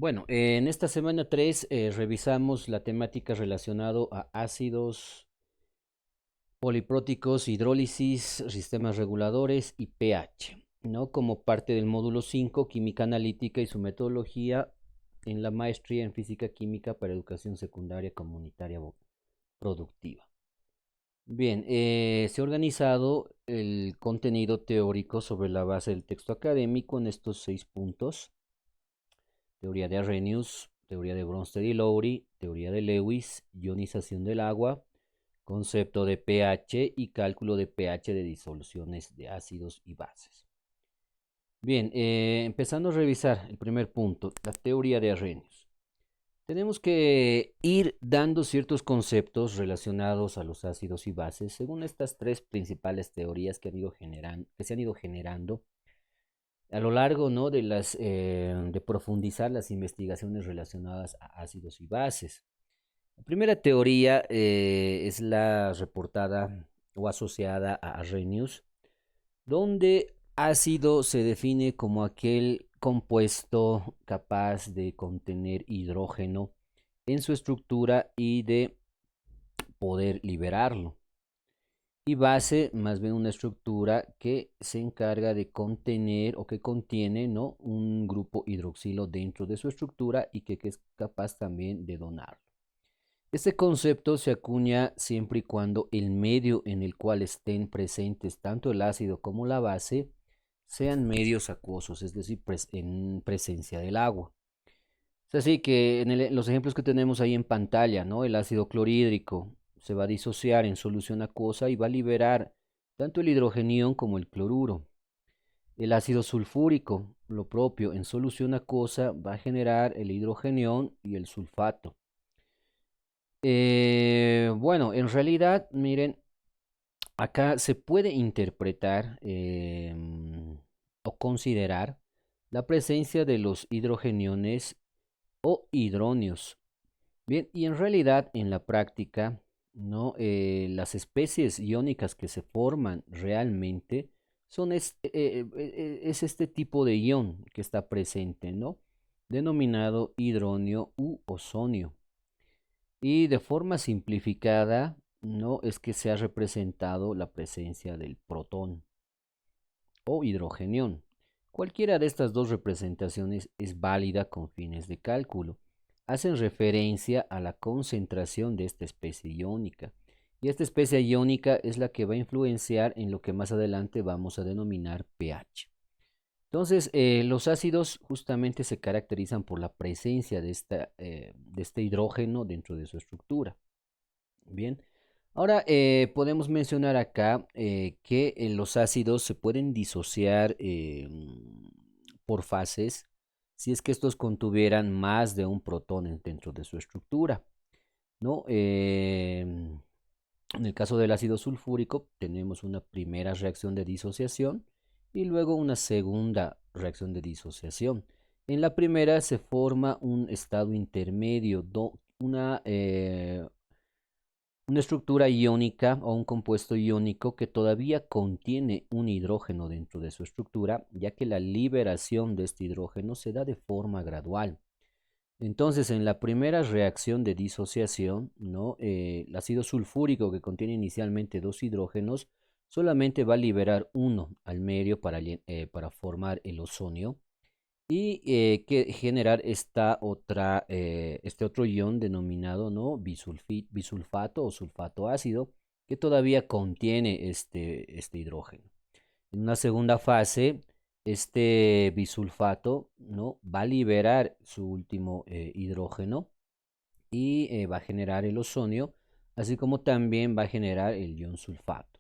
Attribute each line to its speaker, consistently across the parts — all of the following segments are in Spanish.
Speaker 1: Bueno, en esta semana 3 revisamos la temática relacionada a ácidos polipróticos, hidrólisis, sistemas reguladores y pH, ¿no? Como parte del módulo 5, química analítica y su metodología en la maestría en física química para educación secundaria comunitaria productiva. Bien, se ha organizado el contenido teórico sobre la base del texto académico en estos 6 puntos: teoría de Arrhenius, teoría de Bronsted y Lowry, teoría de Lewis, ionización del agua, concepto de pH y cálculo de pH de disoluciones de ácidos y bases. Bien, empezando a revisar el primer punto, la teoría de Arrhenius. Tenemos que ir dando ciertos conceptos relacionados a los ácidos y bases según estas tres principales teorías que se han ido generando a lo largo, ¿no?, de profundizar las investigaciones relacionadas a ácidos y bases. La primera teoría es la reportada o asociada a Arrhenius, donde ácido se define como aquel compuesto capaz de contener hidrógeno en su estructura y de poder liberarlo. Y base, más bien una estructura que se encarga de contener o que contiene, ¿no?, un grupo hidroxilo dentro de su estructura y que es capaz también de donarlo. Este concepto se acuña siempre y cuando el medio en el cual estén presentes tanto el ácido como la base sean medios acuosos, es decir, en presencia del agua. Es así que en los ejemplos que tenemos ahí en pantalla, ¿no? El ácido clorhídrico se va a disociar en solución acuosa y va a liberar tanto el hidrogenión como el cloruro. El ácido sulfúrico, lo propio, en solución acuosa va a generar el hidrogenión y el sulfato. Bueno, en realidad, miren, acá se puede interpretar o considerar la presencia de los hidrogeniones o hidronios. Bien, y en realidad en la práctica, ¿no? Las especies iónicas que se forman realmente es este tipo de ion que está presente, ¿no? Denominado hidronio u ozonio. Y de forma simplificada, ¿no?, es que se ha representado la presencia del protón o hidrogenión. Cualquiera de estas dos representaciones es válida con fines de cálculo. Hacen referencia a la concentración de esta especie iónica. Y esta especie iónica es la que va a influenciar en lo que más adelante vamos a denominar pH. Entonces, los ácidos justamente se caracterizan por la presencia de este hidrógeno dentro de su estructura. Bien, ahora podemos mencionar acá que los ácidos se pueden disociar por fases si es que estos contuvieran más de un protón dentro de su estructura, ¿no? En el caso del ácido sulfúrico tenemos una primera reacción de disociación y luego una segunda reacción de disociación. En la primera se forma un estado intermedio, una estructura iónica o un compuesto iónico que todavía contiene un hidrógeno dentro de su estructura, ya que la liberación de este hidrógeno se da de forma gradual. Entonces, en la primera reacción de disociación, ¿no?, el ácido sulfúrico, que contiene inicialmente dos hidrógenos, solamente va a liberar uno al medio para formar el ozonio y que generar este otro ion denominado, ¿no?, bisulfato o sulfato ácido, que todavía contiene este hidrógeno. En una segunda fase, este bisulfato, ¿no?, va a liberar su último hidrógeno y va a generar el ozonio, así como también va a generar el ion sulfato.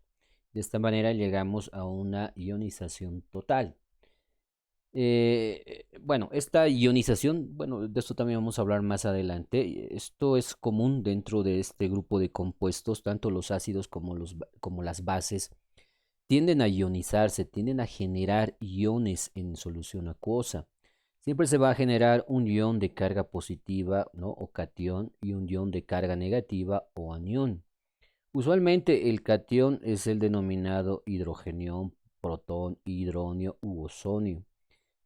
Speaker 1: De esta manera llegamos a una ionización total. Bueno, esta ionización, bueno, de esto también vamos a hablar más adelante. Esto es común dentro de este grupo de compuestos, tanto los ácidos como las bases tienden a ionizarse, tienden a generar iones en solución acuosa. Siempre se va a generar un ion de carga positiva, ¿no?, o catión, y un ion de carga negativa o anión. Usualmente el catión es el denominado hidrogenión, protón, hidronio u ozonio,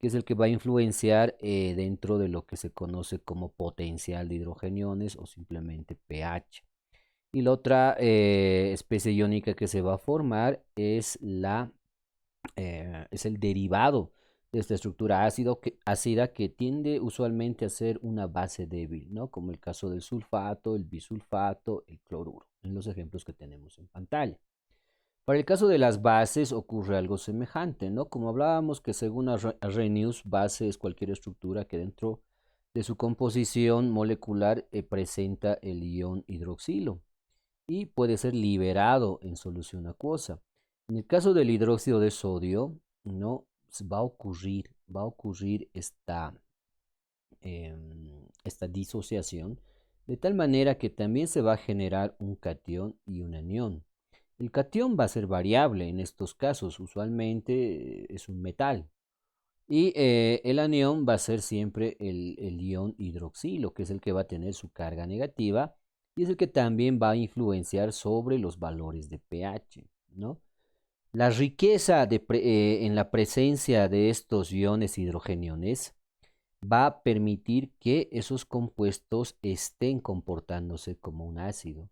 Speaker 1: que es el que va a influenciar dentro de lo que se conoce como potencial de hidrogeniones o simplemente pH. Y la otra especie iónica que se va a formar es es el derivado de esta estructura ácida que tiende usualmente a ser una base débil, ¿no? Como el caso del sulfato, el bisulfato, el cloruro, en los ejemplos que tenemos en pantalla. Para el caso de las bases ocurre algo semejante, ¿no? Como hablábamos que según Arrhenius, base es cualquier estructura que dentro de su composición molecular presenta el ion hidroxilo y puede ser liberado en solución acuosa. En el caso del hidróxido de sodio, no va a ocurrir esta disociación de tal manera que también se va a generar un catión y un anión. El catión va a ser variable en estos casos, usualmente es un metal. Y el anión va a ser siempre el ion hidroxilo, que es el que va a tener su carga negativa y es el que también va a influenciar sobre los valores de pH, ¿no? La riqueza en la presencia de estos iones hidrogeniones va a permitir que esos compuestos estén comportándose como un ácido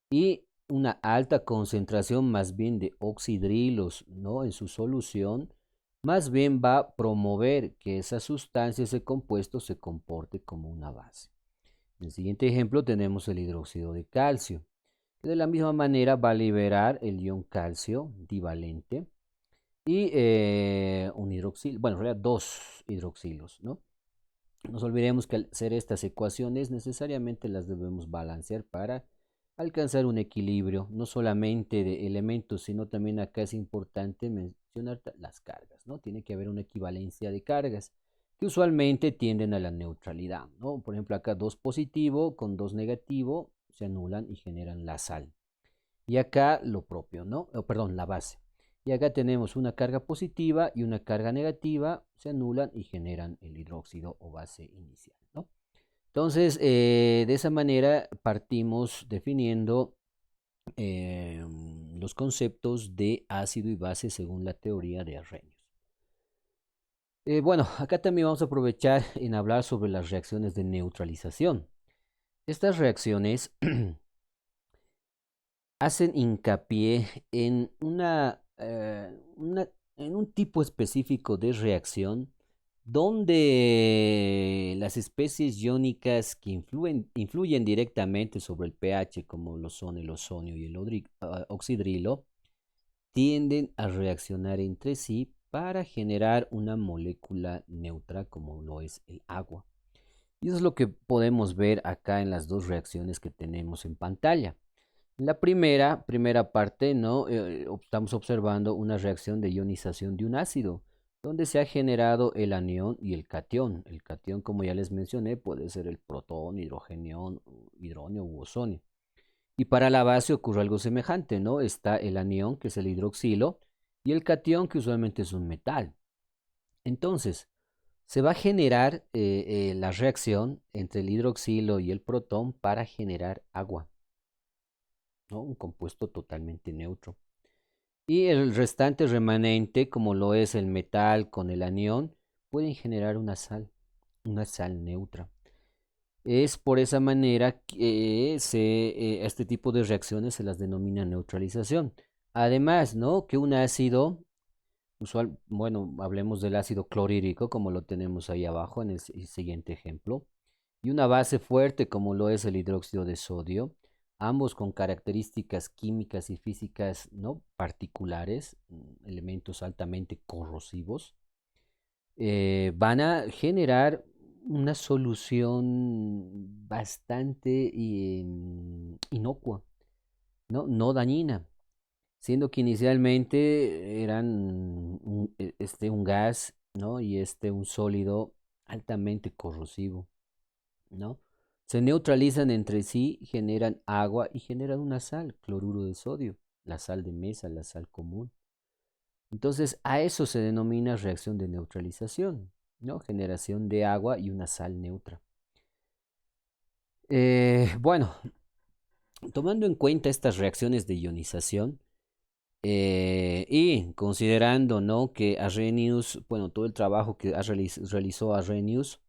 Speaker 1: y una alta concentración más bien de oxidrilos, ¿no? En su solución, más bien va a promover que esa sustancia, ese compuesto, se comporte como una base. En el siguiente ejemplo tenemos el hidróxido de calcio, que de la misma manera va a liberar el ion calcio divalente y un hidroxilo, bueno, en realidad dos hidroxilos, ¿no? Nos olvidemos que al hacer estas ecuaciones necesariamente las debemos balancear para alcanzar un equilibrio, no solamente de elementos, sino también acá es importante mencionar las cargas, ¿no? Tiene que haber una equivalencia de cargas que usualmente tienden a la neutralidad, ¿no? Por ejemplo, acá 2 positivo con 2 negativo se anulan y generan la sal. Y acá lo propio, ¿no? Perdón, la base. Y acá tenemos una carga positiva y una carga negativa, se anulan y generan el hidróxido o base inicial, ¿no? Entonces, de esa manera partimos definiendo los conceptos de ácido y base según la teoría de Arrhenius. Bueno, acá también vamos a aprovechar en hablar sobre las reacciones de neutralización. Estas reacciones hacen hincapié en en un tipo específico de reacción donde las especies iónicas que influyen directamente sobre el pH, como lo son el oxonio y el oxidrilo, tienden a reaccionar entre sí para generar una molécula neutra como lo es el agua. Y eso es lo que podemos ver acá en las dos reacciones que tenemos en pantalla. La primera parte, ¿no? Estamos observando una reacción de ionización de un ácido, donde se ha generado el anión y el catión. El catión, como ya les mencioné, puede ser el protón, hidrogenión, hidronio u osonio. Y para la base ocurre algo semejante, ¿no? Está el anión, que es el hidroxilo, y el catión, que usualmente es un metal. Entonces, se va a generar la reacción entre el hidroxilo y el protón para generar agua, ¿no? Un compuesto totalmente neutro. Y el restante remanente, como lo es el metal con el anión, pueden generar una sal neutra. Es por esa manera que a este tipo de reacciones se las denomina neutralización. Además, ¿no? Que un ácido bueno, hablemos del ácido clorhídrico, como lo tenemos ahí abajo en el siguiente ejemplo, y una base fuerte, como lo es el hidróxido de sodio, ambos con características químicas y físicas no particulares, elementos altamente corrosivos, van a generar una solución bastante inocua, no dañina, siendo que inicialmente eran un gas, ¿no? Y un sólido altamente corrosivo, ¿no? Se neutralizan entre sí, generan agua y generan una sal, cloruro de sodio, la sal de mesa, la sal común. Entonces, a eso se denomina reacción de neutralización, ¿no? Generación de agua y una sal neutra. Bueno, tomando en cuenta estas reacciones de ionización, Y considerando, ¿no?, que Arrhenius, bueno, todo el trabajo que realizó Arrhenius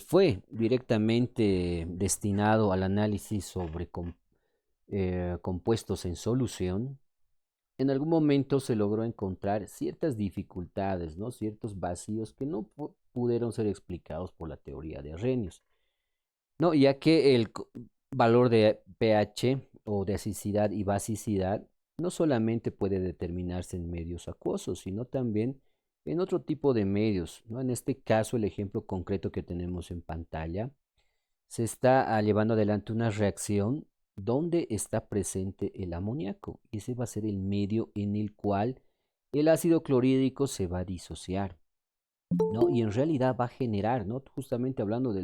Speaker 1: fue directamente destinado al análisis sobre compuestos en solución, en algún momento se logró encontrar ciertas dificultades, ¿no?, ciertos vacíos que no pudieron ser explicados por la teoría de Arrhenius, ¿no?, ya que el valor de pH o de asicidad y basicidad no solamente puede determinarse en medios acuosos, sino también en otro tipo de medios, ¿no? En este caso, el ejemplo concreto que tenemos en pantalla, se está llevando adelante una reacción donde está presente el amoníaco. Y ese va a ser el medio en el cual el ácido clorhídrico se va a disociar, ¿no? Y en realidad va a generar, ¿no?, justamente hablando de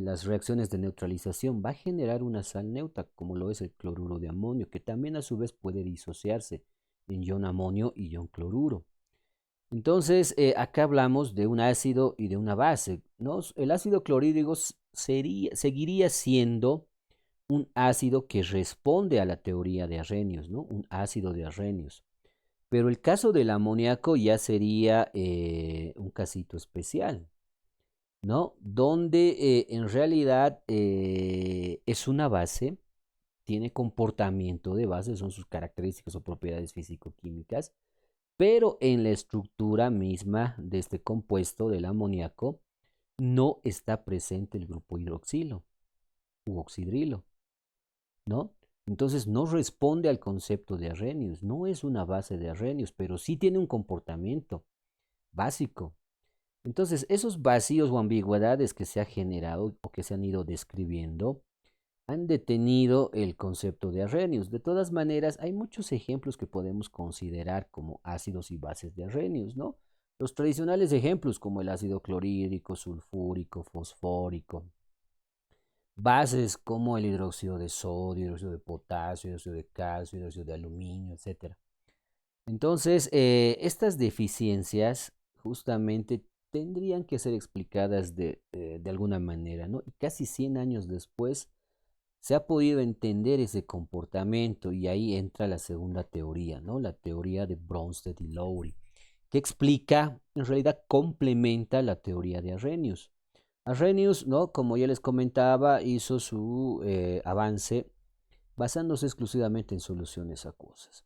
Speaker 1: las reacciones de neutralización, va a generar una sal neutra, como lo es el cloruro de amonio, que también a su vez puede disociarse en ion amonio y ion cloruro. Entonces, acá hablamos de un ácido y de una base, ¿no? El ácido clorhídrico seguiría siendo un ácido que responde a la teoría de Arrhenius, ¿no? Un ácido de Arrhenius. Pero el caso del amoníaco ya sería un casito especial, ¿no? Donde en realidad es una base, tiene comportamiento de base, son sus características o propiedades físico-químicas, pero en la estructura misma de este compuesto del amoníaco no está presente el grupo hidroxilo u oxidrilo, ¿no? Entonces no responde al concepto de Arrhenius, no es una base de Arrhenius, pero sí tiene un comportamiento básico. Entonces, esos vacíos o ambigüedades que se ha generado o que se han ido describiendo han detenido el concepto de Arrhenius. De todas maneras, hay muchos ejemplos que podemos considerar como ácidos y bases de Arrhenius, ¿no? Los tradicionales ejemplos como el ácido clorhídrico, sulfúrico, fosfórico. Bases como el hidróxido de sodio, hidróxido de potasio, hidróxido de calcio, hidróxido de aluminio, etc. Entonces, estas deficiencias justamente tendrían que ser explicadas de alguna manera, ¿no? Y casi 100 años después se ha podido entender ese comportamiento y ahí entra la segunda teoría, ¿no? La teoría de Bronsted y Lowry, que explica, en realidad complementa la teoría de Arrhenius. Arrhenius, ¿no?, como ya les comentaba, hizo su avance basándose exclusivamente en soluciones acuosas.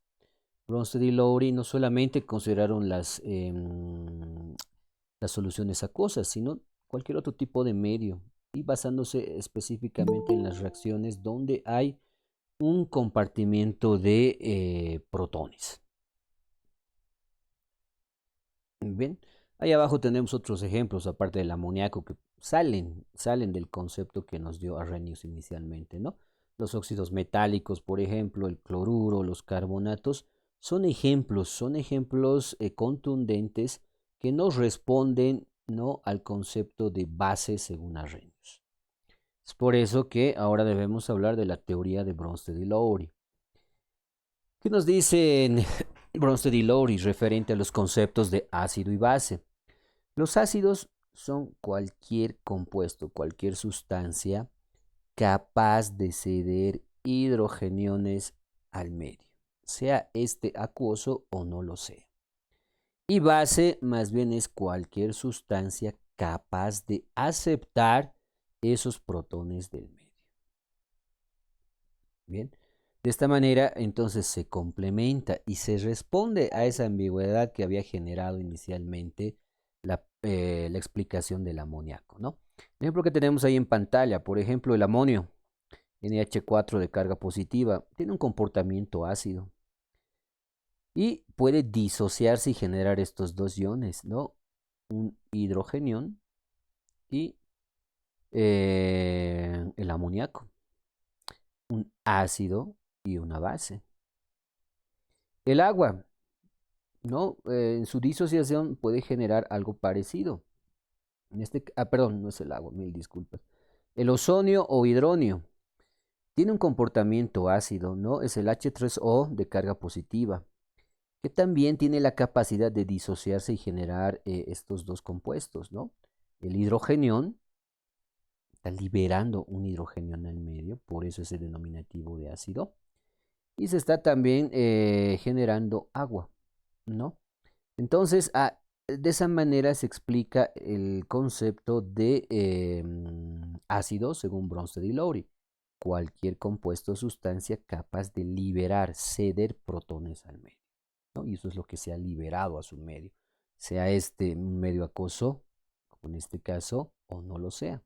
Speaker 1: Bronsted y Lowry no solamente consideraron las soluciones acuosas, sino cualquier otro tipo de medio, y basándose específicamente en las reacciones donde hay un compartimiento de protones. Bien, ahí abajo tenemos otros ejemplos, aparte del amoníaco, que salen del concepto que nos dio Arrhenius inicialmente, ¿no? Los óxidos metálicos, por ejemplo, el cloruro, los carbonatos, son ejemplos contundentes que nos responden, ¿no?, al concepto de base según Arrhenius. Es por eso que ahora debemos hablar de la teoría de Bronsted y Lowry. ¿Qué nos dicen Bronsted y Lowry referente a los conceptos de ácido y base? Los ácidos son cualquier compuesto, cualquier sustancia capaz de ceder hidrogeniones al medio, sea este acuoso o no lo sea. Y base más bien es cualquier sustancia capaz de aceptar esos protones del medio. Bien, de esta manera entonces se complementa y se responde a esa ambigüedad que había generado inicialmente la explicación del amoníaco, ¿no? El ejemplo que tenemos ahí en pantalla, por ejemplo, el amonio, NH4 de carga positiva, tiene un comportamiento ácido y puede disociarse y generar estos dos iones, ¿no? Un hidrogenión y el amoníaco, un ácido y una base. El agua, ¿no? En su disociación puede generar algo parecido. Perdón, no es el agua, mil disculpas. El ozonio o hidronio tiene un comportamiento ácido, ¿no? Es el H3O de carga positiva, que también tiene la capacidad de disociarse y generar estos dos compuestos, ¿no? El hidrogenión está liberando un hidrogenio en el medio, por eso es el denominativo de ácido. y se está también generando agua, ¿no? Entonces, de esa manera se explica el concepto de ácido según Bronsted y Lowry. Cualquier compuesto o sustancia capaz de liberar, ceder protones al medio, ¿no? Y eso es lo que se ha liberado a su medio, sea este un medio acuoso, como en este caso, o no lo sea.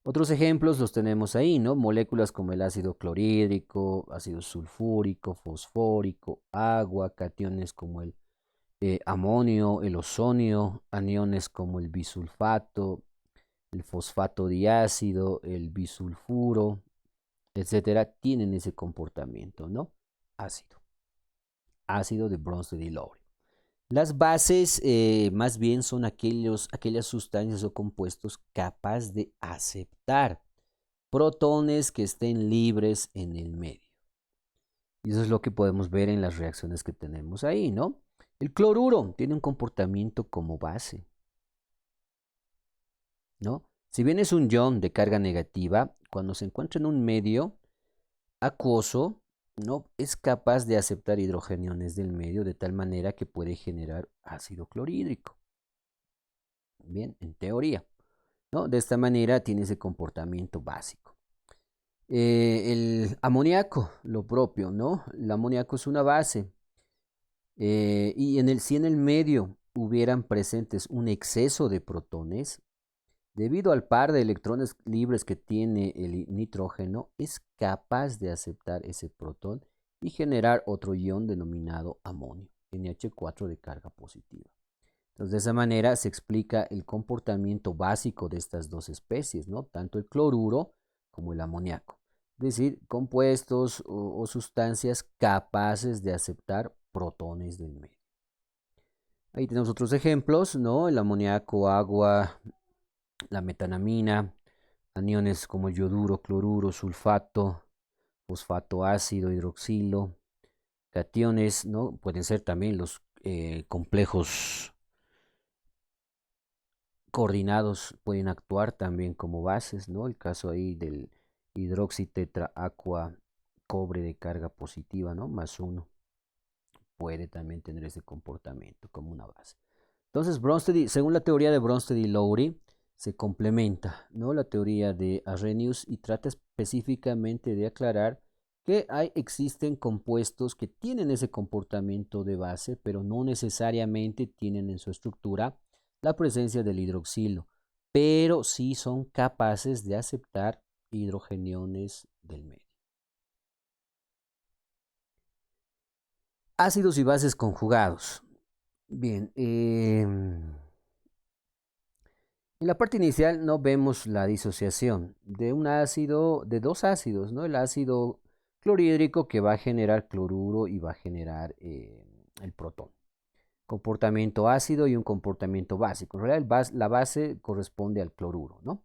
Speaker 1: Otros ejemplos los tenemos ahí, ¿no? Moléculas como el ácido clorhídrico, ácido sulfúrico, fosfórico, agua, cationes como el amonio, el ozonio, aniones como el bisulfato, el fosfato diácido, el bisulfuro, etcétera, tienen ese comportamiento, ¿no? Ácido, ácido de Bronsted y Lowry. Las bases más bien son aquellas sustancias o compuestos capaces de aceptar protones que estén libres en el medio. Y eso es lo que podemos ver en las reacciones que tenemos ahí, ¿no? El cloruro tiene un comportamiento como base, ¿no? Si bien es un ion de carga negativa, cuando se encuentra en un medio acuoso, no es capaz de aceptar hidrogeniones del medio de tal manera que puede generar ácido clorhídrico. Bien, en teoría, ¿no? De esta manera tiene ese comportamiento básico. El amoníaco, lo propio, ¿no? El amoníaco es una base. Y si en el medio hubieran presentes un exceso de protones, debido al par de electrones libres que tiene el nitrógeno, es capaz de aceptar ese protón y generar otro ion denominado amonio, NH4 de carga positiva. Entonces, de esa manera se explica el comportamiento básico de estas dos especies, ¿no? Tanto el cloruro como el amoníaco. Es decir, compuestos o sustancias capaces de aceptar protones del medio. Ahí tenemos otros ejemplos, ¿no? El amoníaco, agua, la metanamina, aniones como yoduro, cloruro, sulfato, fosfato ácido, hidroxilo, cationes, ¿no? Pueden ser también los complejos coordinados, pueden actuar también como bases, ¿no? El caso ahí del hidroxitetra aqua cobre de carga positiva, ¿no? Más uno, puede también tener ese comportamiento como una base. Entonces, según la teoría de Bronsted y Lowry, se complementa, ¿no? La teoría de Arrhenius y trata específicamente de aclarar que existen compuestos que tienen ese comportamiento de base, pero no necesariamente tienen en su estructura la presencia del hidroxilo, pero sí son capaces de aceptar hidrogeniones del medio. Ácidos y bases conjugados. Bien, en la parte inicial no vemos la disociación de un ácido, de dos ácidos, ¿no? El ácido clorhídrico que va a generar cloruro y va a generar el protón. Comportamiento ácido y un comportamiento básico. En realidad la base corresponde al cloruro, ¿no?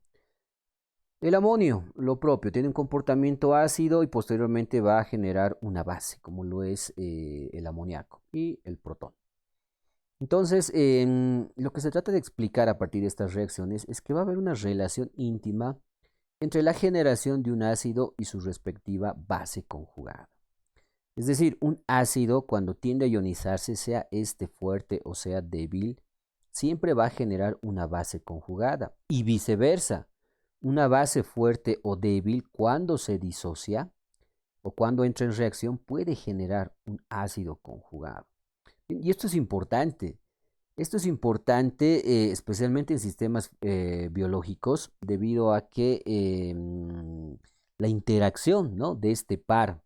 Speaker 1: El amonio, lo propio, tiene un comportamiento ácido y posteriormente va a generar una base, como lo es el amoníaco y el protón. Entonces, lo que se trata de explicar a partir de estas reacciones es que va a haber una relación íntima entre la generación de un ácido y su respectiva base conjugada. Es decir, un ácido cuando tiende a ionizarse, sea este fuerte o sea débil, siempre va a generar una base conjugada y viceversa. Una base fuerte o débil cuando se disocia o cuando entra en reacción puede generar un ácido conjugado. Y esto es importante. Esto es importante especialmente en sistemas biológicos debido a que la interacción, ¿no?, de este par,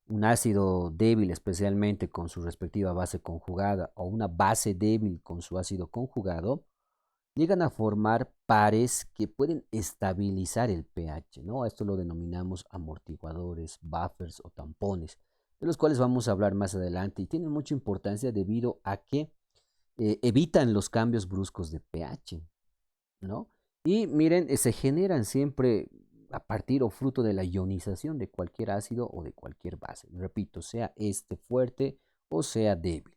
Speaker 1: un ácido débil especialmente con su respectiva base conjugada o una base débil con su ácido conjugado, llegan a formar pares que pueden estabilizar el pH, ¿no? Esto lo denominamos amortiguadores, buffers o tampones, de los cuales vamos a hablar más adelante y tienen mucha importancia debido a que evitan los cambios bruscos de pH, ¿no? Y miren, se generan siempre a partir o fruto de la ionización de cualquier ácido o de cualquier base. Repito, sea este fuerte o sea débil.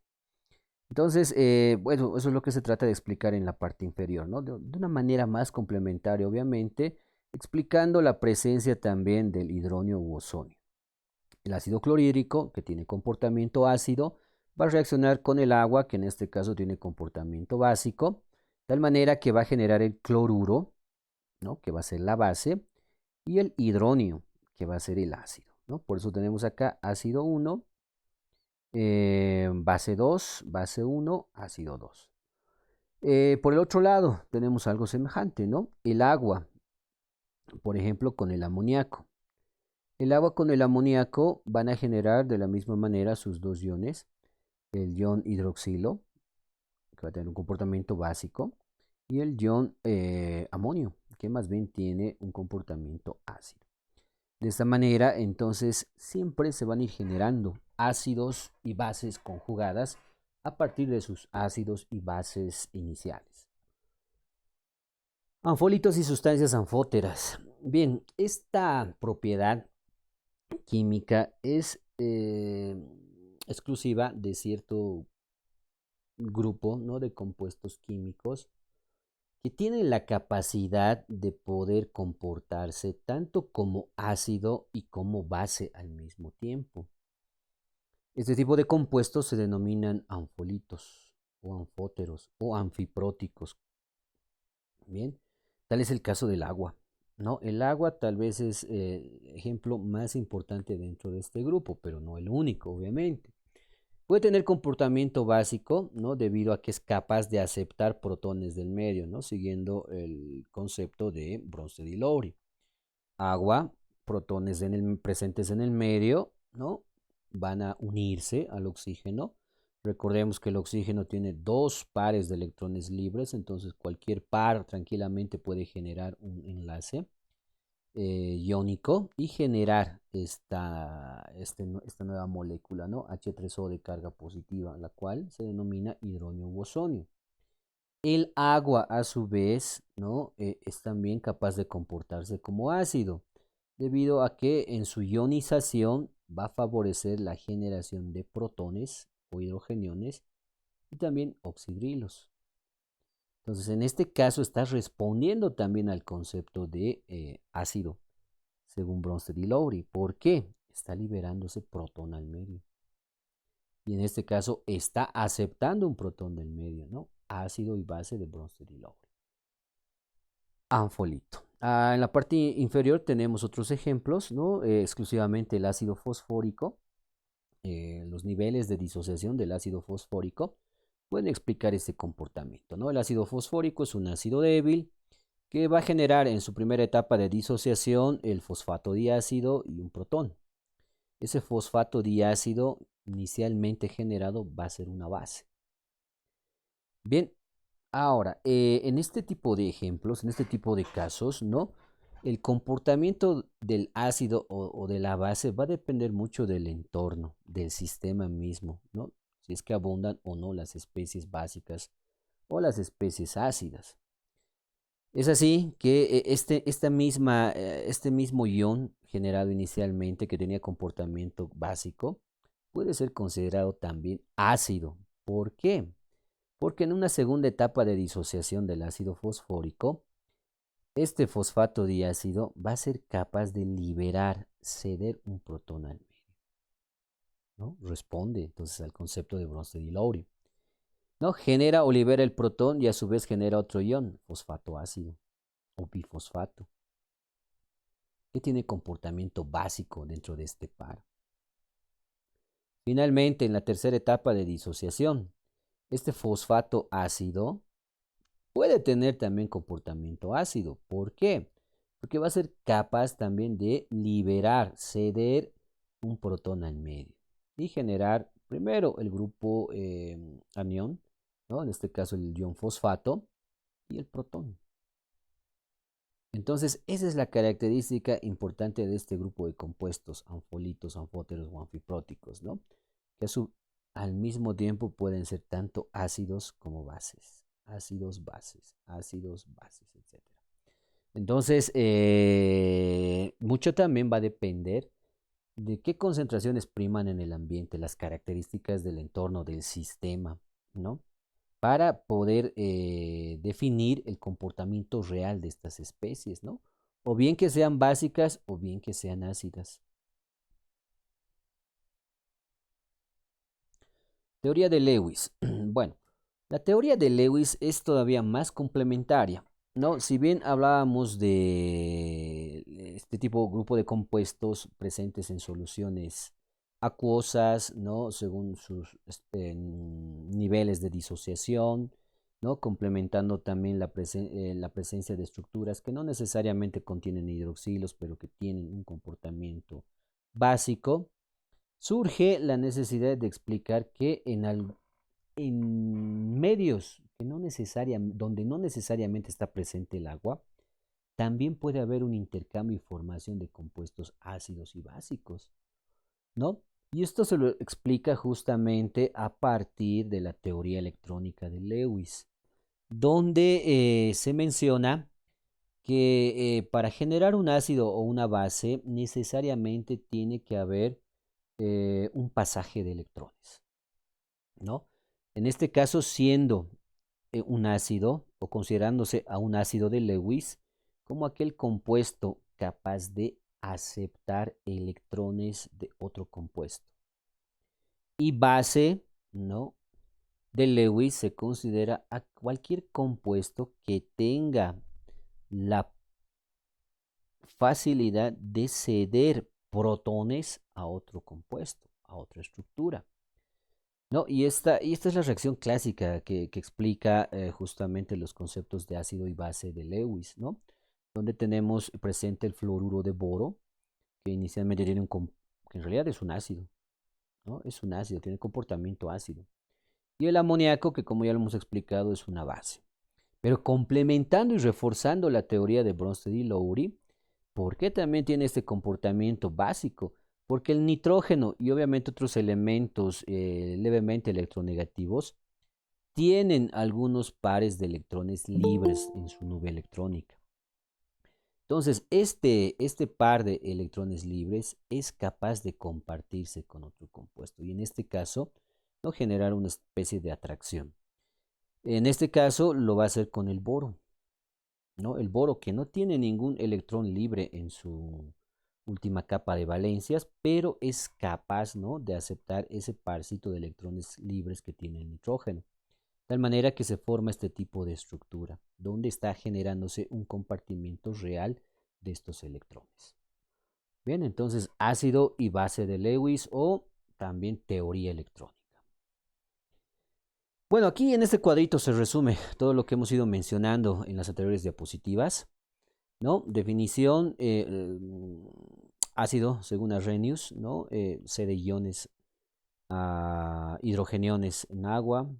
Speaker 1: Entonces, bueno, eso es lo que se trata de explicar en la parte inferior, ¿no? De una manera más complementaria, obviamente, explicando la presencia también del hidronio u ozonio. El ácido clorhídrico, que tiene comportamiento ácido, va a reaccionar con el agua, que en este caso tiene comportamiento básico, de tal manera que va a generar el cloruro, ¿no? Que va a ser la base, y el hidronio, que va a ser el ácido, ¿no? Por eso tenemos acá ácido 1, base 2, base 1, ácido 2. Por el otro lado, tenemos algo semejante, ¿no? El agua, por ejemplo, con el amoníaco. El agua con el amoníaco van a generar de la misma manera sus dos iones, el ion hidroxilo, que va a tener un comportamiento básico, y el ion amonio, que más bien tiene un comportamiento ácido. De esta manera, entonces, siempre se van a ir generando ácidos y bases conjugadas a partir de sus ácidos y bases iniciales. Anfolitos y sustancias anfóteras. Bien, esta propiedad química es exclusiva de cierto grupo, ¿no?, de compuestos químicos que tienen la capacidad de poder comportarse tanto como ácido y como base al mismo tiempo. Este tipo de compuestos se denominan anfolitos o anfóteros o anfipróticos. Bien, tal es el caso del agua, ¿no? El agua tal vez es el ejemplo más importante dentro de este grupo, pero no el único, obviamente. Puede tener comportamiento básico, ¿no? Debido a que es capaz de aceptar protones del medio, ¿no? Siguiendo el concepto de Bronsted y Lowry. Agua, protones presentes en el medio, ¿no? Van a unirse al oxígeno. Recordemos que el oxígeno tiene dos pares de electrones libres, entonces cualquier par tranquilamente puede generar un enlace iónico y generar esta nueva molécula, ¿no? H3O de carga positiva, la cual se denomina hidronio bosonio. El agua, a su vez, ¿no? Es también capaz de comportarse como ácido, debido a que en su ionización va a favorecer la generación de protones o hidrogeniones y también oxidrilos. Entonces, en este caso está respondiendo también al concepto de ácido, según Bronsted y Lowry. ¿Por qué? Está liberando ese protón al medio. Y en este caso está aceptando un protón del medio, ¿no? Ácido y base de Bronsted y Lowry. Anfolito. En la parte inferior tenemos otros ejemplos, ¿no? Exclusivamente el ácido fosfórico. Los niveles de disociación del ácido fosfórico pueden explicar este comportamiento, ¿no? El ácido fosfórico es un ácido débil que va a generar en su primera etapa de disociación el fosfato diácido y un protón. Ese fosfato diácido inicialmente generado va a ser una base. Bien, ahora, en este tipo de ejemplos, en este tipo de casos, ¿no? El comportamiento del ácido o de la base va a depender mucho del entorno, del sistema mismo, ¿no? Si es que abundan o no las especies básicas o las especies ácidas. Es así que este mismo ion generado inicialmente, que tenía comportamiento básico, puede ser considerado también ácido. ¿Por qué? Porque en una segunda etapa de disociación del ácido fosfórico, este fosfato diácido va a ser capaz de ceder un protón al medio, ¿no? Responde entonces al concepto de Bronsted y Lowry, ¿no? Genera o libera el protón y a su vez genera otro ion, fosfato ácido o bifosfato, que tiene comportamiento básico dentro de este par. Finalmente, en la tercera etapa de disociación, este fosfato ácido puede tener también comportamiento ácido. ¿Por qué? Porque va a ser capaz también de ceder un protón al medio y generar primero el grupo anión, ¿no? En este caso el ion fosfato y el protón. Entonces, esa es la característica importante de este grupo de compuestos, anfolitos, anfóteros o anfipróticos, ¿no? Que al mismo tiempo pueden ser tanto ácidos como bases, ácidos, bases, etc. Entonces, mucho también va a depender de qué concentraciones priman en el ambiente, las características del entorno, del sistema, ¿no? Para poder definir el comportamiento real de estas especies, ¿no? O bien que sean básicas o bien que sean ácidas. Teoría de Lewis. Bueno, la teoría de Lewis es todavía más complementaria, ¿no? Si bien hablábamos de este tipo, grupo de compuestos presentes en soluciones acuosas, ¿no? Según sus niveles de disociación, ¿no? Complementando también la presencia de estructuras que no necesariamente contienen hidroxilos, pero que tienen un comportamiento básico, surge la necesidad de explicar que en medios que donde no necesariamente está presente el agua, también puede haber un intercambio y formación de compuestos ácidos y básicos, ¿no? Y esto se lo explica justamente a partir de la teoría electrónica de Lewis, donde se menciona que para generar un ácido o una base necesariamente tiene que haber un pasaje de electrones, ¿no? En este caso, siendo un ácido o considerándose a un ácido de Lewis como aquel compuesto capaz de aceptar electrones de otro compuesto. Y base, ¿no? De Lewis se considera a cualquier compuesto que tenga la facilidad de ceder protones a otro compuesto, a otra estructura. ¿No? Y esta es la reacción clásica que explica justamente los conceptos de ácido y base de Lewis, ¿no? Donde tenemos presente el fluoruro de boro, que inicialmente tiene que en realidad es un ácido, ¿no? Es un ácido, tiene comportamiento ácido. Y el amoníaco, que como ya lo hemos explicado, es una base. Pero complementando y reforzando la teoría de Bronsted y Lowry, ¿por qué también tiene este comportamiento básico? Porque el nitrógeno y obviamente otros elementos levemente electronegativos tienen algunos pares de electrones libres en su nube electrónica. Entonces, este par de electrones libres es capaz de compartirse con otro compuesto y en este caso, no generar una especie de atracción. En este caso, lo va a hacer con el boro, ¿no? El boro que no tiene ningún electrón libre en su última capa de valencias, pero es capaz, ¿no? De aceptar ese parcito de electrones libres que tiene el nitrógeno. De tal manera que se forma este tipo de estructura, donde está generándose un compartimiento real de estos electrones. Bien, entonces ácido y base de Lewis o también teoría electrónica. Bueno, aquí en este cuadrito se resume todo lo que hemos ido mencionando en las anteriores diapositivas, ¿no? Definición, ácido, según Arrhenius, ¿no? Cede iones a hidrogeniones en agua.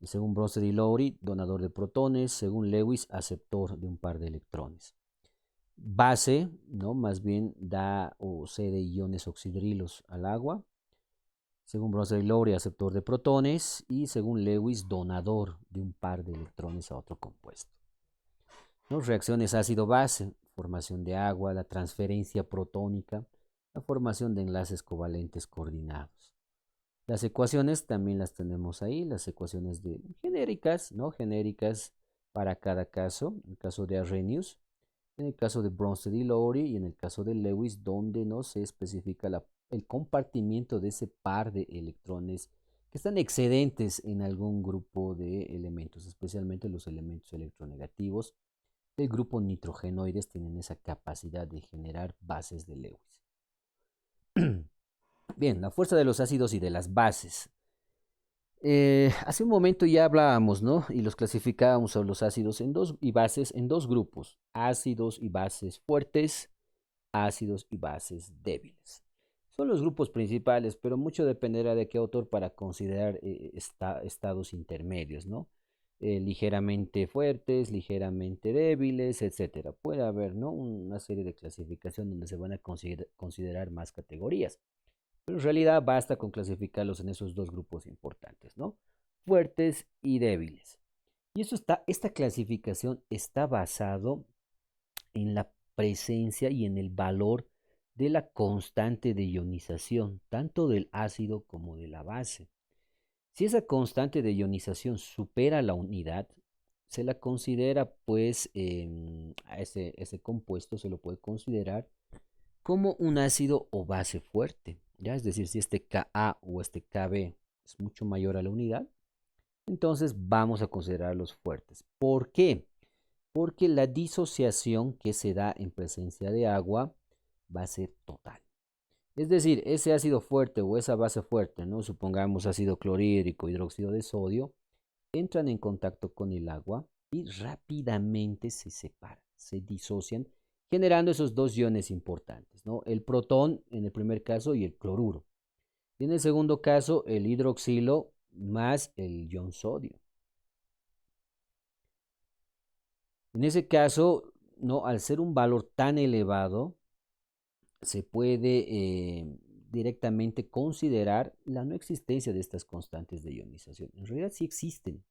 Speaker 1: Según Bronsted y Lowry, donador de protones. Según Lewis, aceptor de un par de electrones. Base, ¿no? Más bien da o cede iones oxidrilos al agua. Según Bronsted y Lowry, aceptor de protones. Y según Lewis, donador de un par de electrones a otro compuesto. ¿No? Reacciones ácido-base, formación de agua, la transferencia protónica, la formación de enlaces covalentes coordinados. Las ecuaciones también las tenemos ahí, las ecuaciones genéricas, ¿no? Genéricas para cada caso, en el caso de Arrhenius, en el caso de Bronsted y Lowry y en el caso de Lewis, donde no se especifica el compartimiento de ese par de electrones que están excedentes en algún grupo de elementos, especialmente los elementos electronegativos del grupo nitrogenoides tienen esa capacidad de generar bases de Lewis. Bien, la fuerza de los ácidos y de las bases. Hace un momento ya hablábamos, ¿no? Y los clasificábamos a los ácidos y bases en dos grupos, ácidos y bases fuertes, ácidos y bases débiles. Son los grupos principales, pero mucho dependerá de qué autor para considerar estados intermedios, ¿no? Ligeramente fuertes, ligeramente débiles, etcétera. Puede haber, ¿no? Una serie de clasificación donde se van a considerar más categorías. Pero en realidad basta con clasificarlos en esos dos grupos importantes, ¿no? Fuertes y débiles. Y esta clasificación está basado en la presencia y en el valor de la constante de ionización, tanto del ácido como de la base. Si esa constante de ionización supera la unidad, se la considera, pues, a ese compuesto se lo puede considerar como un ácido o base fuerte, ¿ya? Es decir, si este Ka o este Kb es mucho mayor a la unidad, entonces vamos a considerarlos fuertes. ¿Por qué? Porque la disociación que se da en presencia de agua va a ser total. Es decir, ese ácido fuerte o esa base fuerte, ¿no? Supongamos ácido clorhídrico, hidróxido de sodio, entran en contacto con el agua y rápidamente se separan, se disocian, generando esos dos iones importantes, ¿no? El protón en el primer caso y el cloruro. Y en el segundo caso, el hidroxilo más el ion sodio. En ese caso, ¿no? Al ser un valor tan elevado, se puede directamente considerar la no existencia de estas constantes de ionización. En realidad sí existen,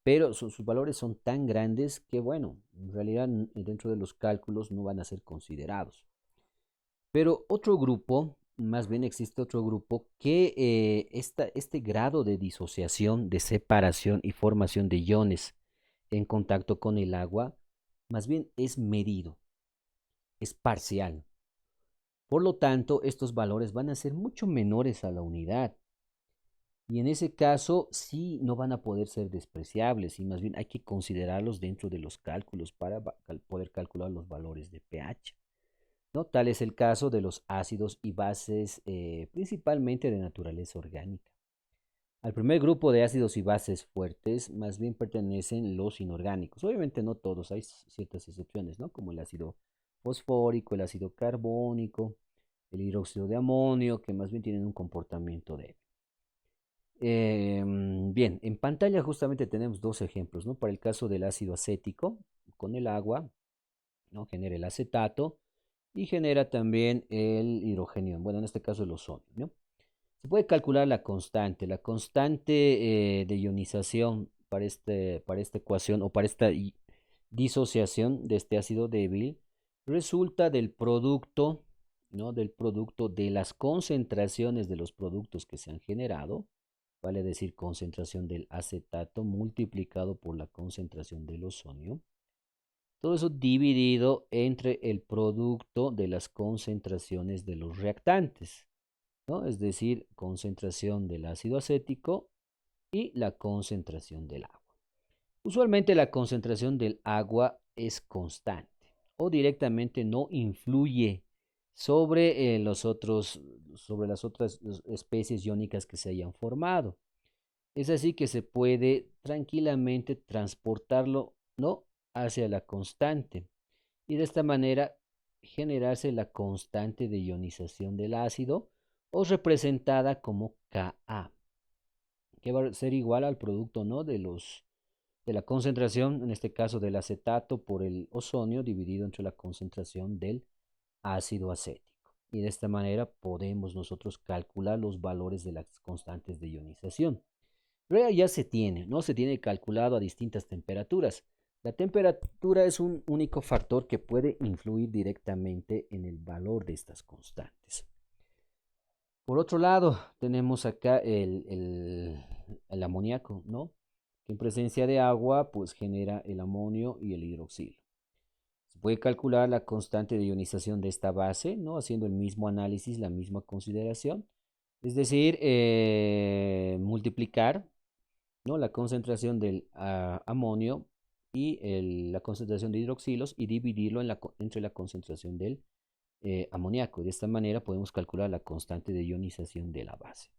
Speaker 1: pero sus valores son tan grandes que, bueno, en realidad dentro de los cálculos no van a ser considerados. Pero otro grupo, más bien existe otro grupo que este grado de disociación, de separación y formación de iones en contacto con el agua, más bien es medido, es parcial. Por lo tanto, estos valores van a ser mucho menores a la unidad. Y en ese caso, sí, no van a poder ser despreciables y más bien hay que considerarlos dentro de los cálculos para poder calcular los valores de pH, ¿no? Tal es el caso de los ácidos y bases, principalmente de naturaleza orgánica. Al primer grupo de ácidos y bases fuertes, más bien pertenecen los inorgánicos. Obviamente no todos, hay ciertas excepciones, ¿no? Como el ácido fosfórico, el ácido carbónico, el hidróxido de amonio, que más bien tienen un comportamiento débil. Bien, en pantalla justamente tenemos dos ejemplos, ¿no? Para el caso del ácido acético, con el agua, ¿no? Genera el acetato y genera también el hidrógeno, bueno, en este caso el ozono, ¿no? Se puede calcular la constante de ionización para esta ecuación o para esta disociación de este ácido débil resulta del producto, ¿no? Del producto de las concentraciones de los productos que se han generado, vale decir concentración del acetato multiplicado por la concentración del ozono. Todo eso dividido entre el producto de las concentraciones de los reactantes, ¿no? Es decir, concentración del ácido acético y la concentración del agua. Usualmente la concentración del agua es constante o directamente no influye sobre, sobre las otras especies iónicas que se hayan formado. Es así que se puede tranquilamente transportarlo, ¿no? Hacia la constante y de esta manera generarse la constante de ionización del ácido o representada como Ka, que va a ser igual al producto, ¿no? De la concentración, en este caso del acetato por el ozono dividido entre la concentración del ácido acético. Y de esta manera podemos nosotros calcular los valores de las constantes de ionización. Pero ya se tiene, ¿no? Se tiene calculado a distintas temperaturas. La temperatura es un único factor que puede influir directamente en el valor de estas constantes. Por otro lado, tenemos acá el amoníaco, ¿no? Que en presencia de agua, pues genera el amonio y el hidroxilo. Se puede calcular la constante de ionización de esta base, ¿no? Haciendo el mismo análisis, la misma consideración. Es decir, multiplicar, ¿no? La concentración del amonio y la concentración de hidroxilos y dividirlo entre la concentración del amoníaco. De esta manera podemos calcular la constante de ionización de la base.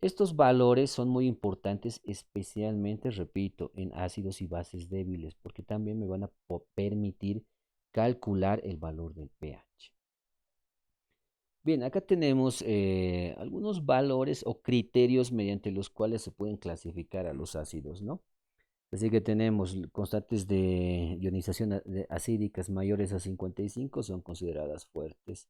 Speaker 1: Estos valores son muy importantes, especialmente, repito, en ácidos y bases débiles, porque también me van a permitir calcular el valor del pH. Bien, acá tenemos algunos valores o criterios mediante los cuales se pueden clasificar a los ácidos, ¿no? Así que tenemos constantes de ionización acídicas mayores a 55 son consideradas fuertes.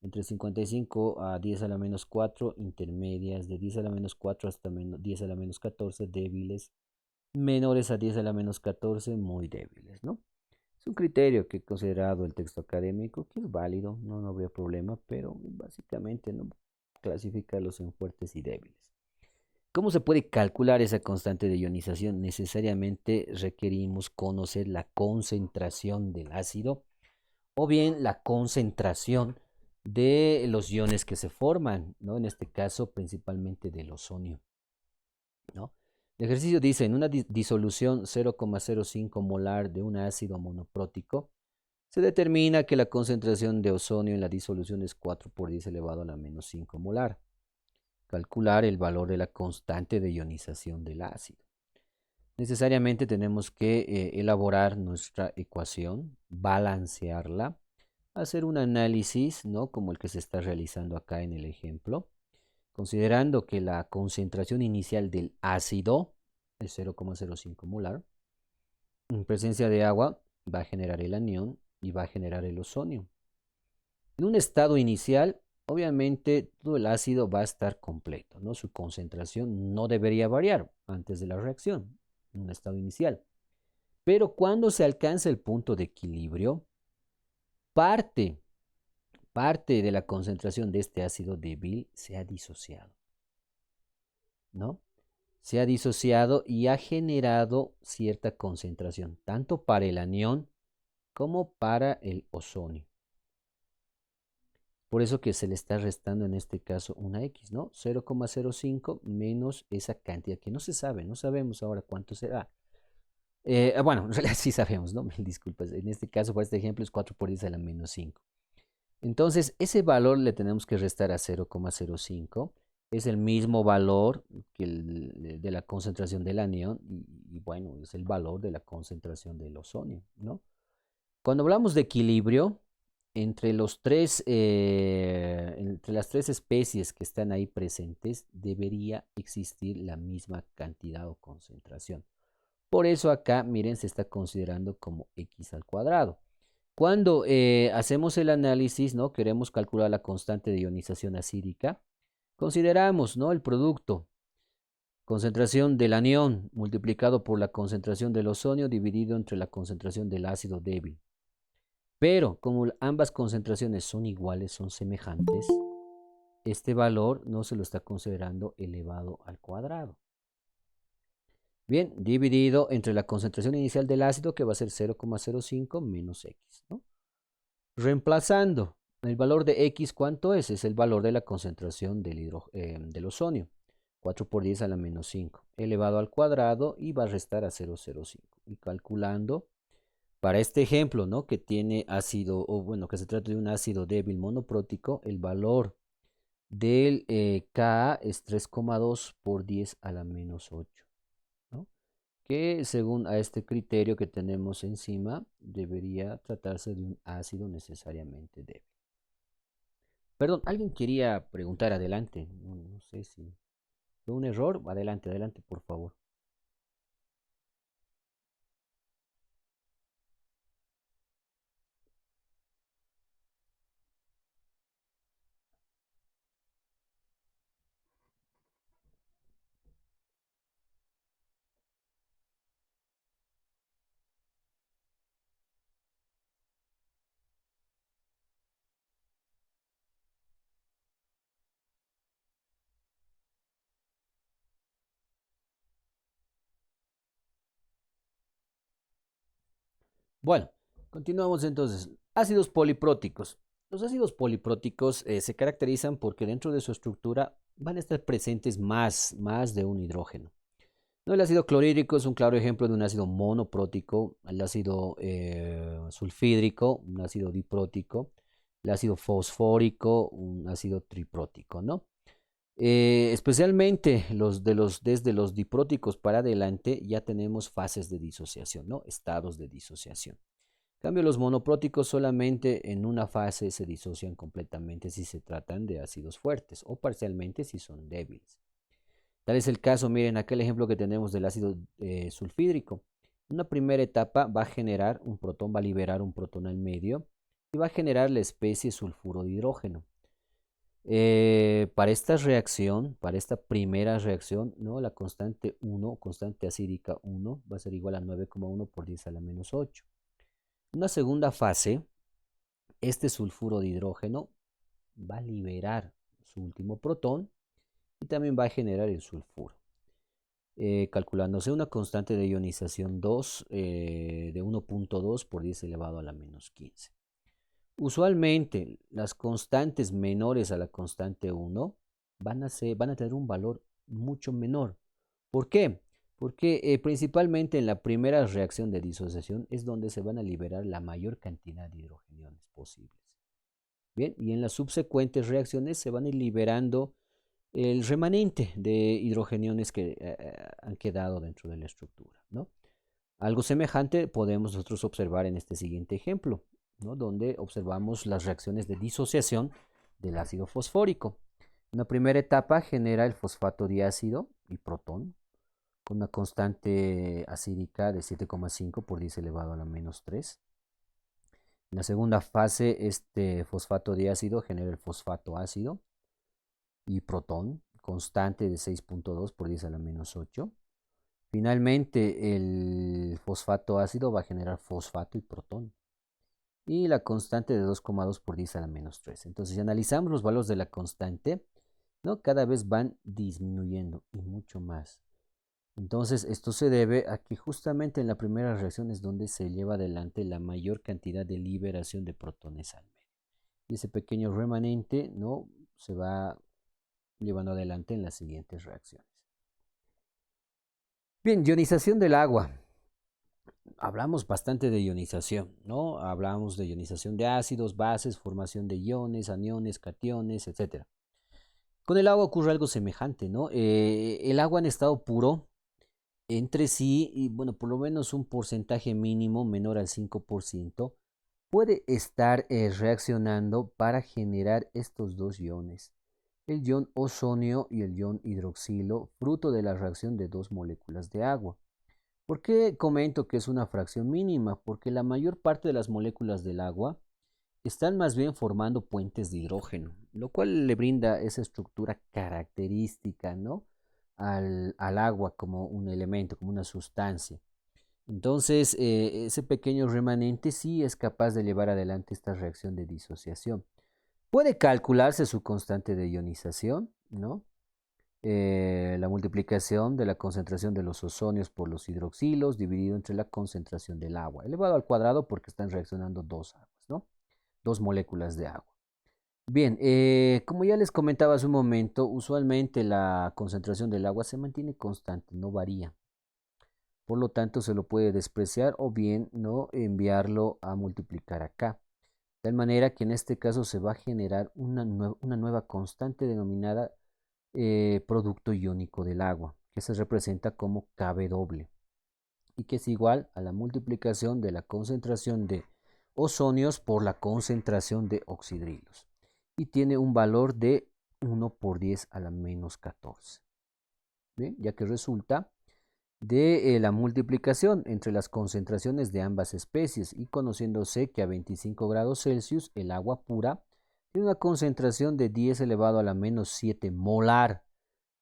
Speaker 1: Entre 55 a 10 a la menos 4, intermedias, de 10 a la menos 4 hasta 10 a la menos 14, débiles, menores a 10 a la menos 14, muy débiles, ¿no? Es un criterio que he considerado el texto académico, que es válido, no habría problema, pero básicamente no clasificarlos en fuertes y débiles. ¿Cómo se puede calcular esa constante de ionización? Necesariamente requerimos conocer la concentración del ácido o bien la concentración de los iones que se forman, ¿no? En este caso, principalmente del ozono. ¿no? El ejercicio dice, en una disolución 0,05 molar de un ácido monoprótico, se determina que la concentración de ozono en la disolución es 4 por 10 elevado a la menos 5 molar. Calcular el valor de la constante de ionización del ácido. Necesariamente tenemos que elaborar nuestra ecuación, balancearla, hacer un análisis, ¿no? Como el que se está realizando acá en el ejemplo, considerando que la concentración inicial del ácido es 0,05 molar, en presencia de agua va a generar el anión y va a generar el ozono. En un estado inicial, obviamente todo el ácido va a estar completo, ¿no? Su concentración no debería variar antes de la reacción, en un estado inicial. Pero cuando se alcanza el punto de equilibrio, parte, parte de la concentración de este ácido débil se ha disociado, ¿no? Se ha disociado y ha generado cierta concentración, tanto para el anión como para el ozono. Por eso que se le está restando en este caso una X, ¿no? 0,05 menos esa cantidad que no se sabe, no sabemos ahora cuánto será. Bueno, en realidad sí sabemos, ¿no? Mil disculpas. En este caso, para este ejemplo, es 4 por 10 a la menos 5. Entonces, ese valor le tenemos que restar a 0,05. Es el mismo valor que el de la concentración del anión y bueno, es el valor de la concentración del ozono, ¿no? Cuando hablamos de equilibrio, entre las tres especies que están ahí presentes, debería existir la misma cantidad o concentración. Por eso acá, miren, se está considerando como x al cuadrado. Cuando hacemos el análisis, ¿no? Queremos calcular la constante de ionización acídica. Consideramos, ¿no? El producto, concentración del anión multiplicado por la concentración del ozono dividido entre la concentración del ácido débil. Pero como ambas concentraciones son iguales, son semejantes, este valor no se lo está considerando elevado al cuadrado. Bien, dividido entre la concentración inicial del ácido, que va a ser 0,05 menos x, ¿no? Reemplazando el valor de x, ¿cuánto es? Es el valor de la concentración del ozono, 4 por 10 a la menos 5, elevado al cuadrado y va a restar a 0,05. Y calculando, para este ejemplo, ¿no? Que tiene ácido, o bueno, que se trata de un ácido débil monoprótico, el valor del Ka es 3,2 por 10 a la menos 8, ¿no? Que según a este criterio que tenemos encima, debería tratarse de un ácido necesariamente débil. Perdón, alguien quería preguntar adelante. No sé si fue un error. Adelante, adelante, por favor. Bueno, continuamos entonces. Ácidos polipróticos. Los ácidos polipróticos se caracterizan porque dentro de su estructura van a estar presentes más de un hidrógeno. ¿No? El ácido clorhídrico es un claro ejemplo de un ácido monoprótico, el ácido sulfídrico, un ácido diprótico, el ácido fosfórico, un ácido triprótico, ¿no? Especialmente desde los dipróticos para adelante ya tenemos fases de disociación, ¿no? Estados de disociación. En cambio, los monopróticos solamente en una fase se disocian completamente si se tratan de ácidos fuertes o parcialmente si son débiles. Tal es el caso, miren, aquel ejemplo que tenemos del ácido sulfídrico. Una primera etapa va a generar un protón, va a liberar un protón al medio y va a generar la especie sulfuro de hidrógeno. Para esta reacción, para esta primera reacción, ¿no? La constante 1, constante acídica 1, va a ser igual a 9,1 por 10 a la menos 8. En una segunda fase, este sulfuro de hidrógeno va a liberar su último protón y también va a generar el sulfuro. Calculándose una constante de ionización 2 de 1,2 por 10 elevado a la menos 15. Usualmente las constantes menores a la constante 1 van a tener un valor mucho menor. ¿Por qué? Porque principalmente en la primera reacción de disociación es donde se van a liberar la mayor cantidad de hidrogeniones posibles. Bien, y en las subsecuentes reacciones se van a ir liberando el remanente de hidrogeniones que han quedado dentro de la estructura, ¿no? Algo semejante podemos nosotros observar en este siguiente ejemplo, ¿no? Donde observamos las reacciones de disociación del ácido fosfórico. Una primera etapa genera el fosfato diácido y protón con una constante acídica de 7,5 por 10 elevado a la menos 3. En la segunda fase, este fosfato diácido genera el fosfato ácido y protón constante de 6,2 por 10 a la menos 8. Finalmente, el fosfato ácido va a generar fosfato y protón. Y la constante de 2,2 por 10 a la menos 3. Entonces, si analizamos los valores de la constante, ¿no? Cada vez van disminuyendo y mucho más. Entonces, esto se debe a que justamente en la primera reacción es donde se lleva adelante la mayor cantidad de liberación de protones al medio. Y ese pequeño remanente, ¿no? Se va llevando adelante en las siguientes reacciones. Bien, ionización del agua. Hablamos bastante de ionización, ¿no? Hablamos de ionización de ácidos, bases, formación de iones, aniones, cationes, etc. Con el agua ocurre algo semejante, ¿no? El agua en estado puro, entre sí, y bueno, por lo menos un porcentaje mínimo menor al 5%, puede estar reaccionando para generar estos dos iones, el ion ozonio y el ion hidroxilo, fruto de la reacción de dos moléculas de agua. ¿Por qué comento que es una fracción mínima? Porque la mayor parte de las moléculas del agua están más bien formando puentes de hidrógeno, lo cual le brinda esa estructura característica, ¿no? Al agua como un elemento, como una sustancia. Entonces, ese pequeño remanente sí es capaz de llevar adelante esta reacción de disociación. Puede calcularse su constante de ionización, ¿no? La multiplicación de la concentración de los ozonios por los hidroxilos dividido entre la concentración del agua, elevado al cuadrado porque están reaccionando dos aguas, ¿no? Dos moléculas de agua. Bien, como ya les comentaba hace un momento, usualmente la concentración del agua se mantiene constante, no varía. Por lo tanto, se lo puede despreciar o bien no enviarlo a multiplicar acá. De tal manera que en este caso se va a generar una nueva constante denominada producto iónico del agua, que se representa como Kw y que es igual a la multiplicación de la concentración de ozonios por la concentración de oxidrilos y tiene un valor de 1 por 10 a la menos 14. ¿Bien? Ya que resulta de la multiplicación entre las concentraciones de ambas especies y conociéndose que a 25 grados Celsius el agua pura tiene una concentración de 10 elevado a la menos 7 molar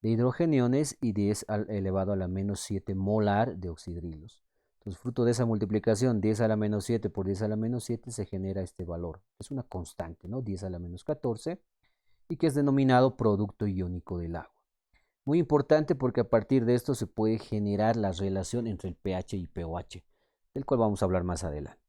Speaker 1: de hidrogeniones y 10 elevado a la menos 7 molar de oxidrilos. Entonces, fruto de esa multiplicación, 10 a la menos 7 por 10 a la menos 7, se genera este valor. Es una constante, ¿no? 10 a la menos 14, y que es denominado producto iónico del agua. Muy importante porque a partir de esto se puede generar la relación entre el pH y pOH, del cual vamos a hablar más adelante.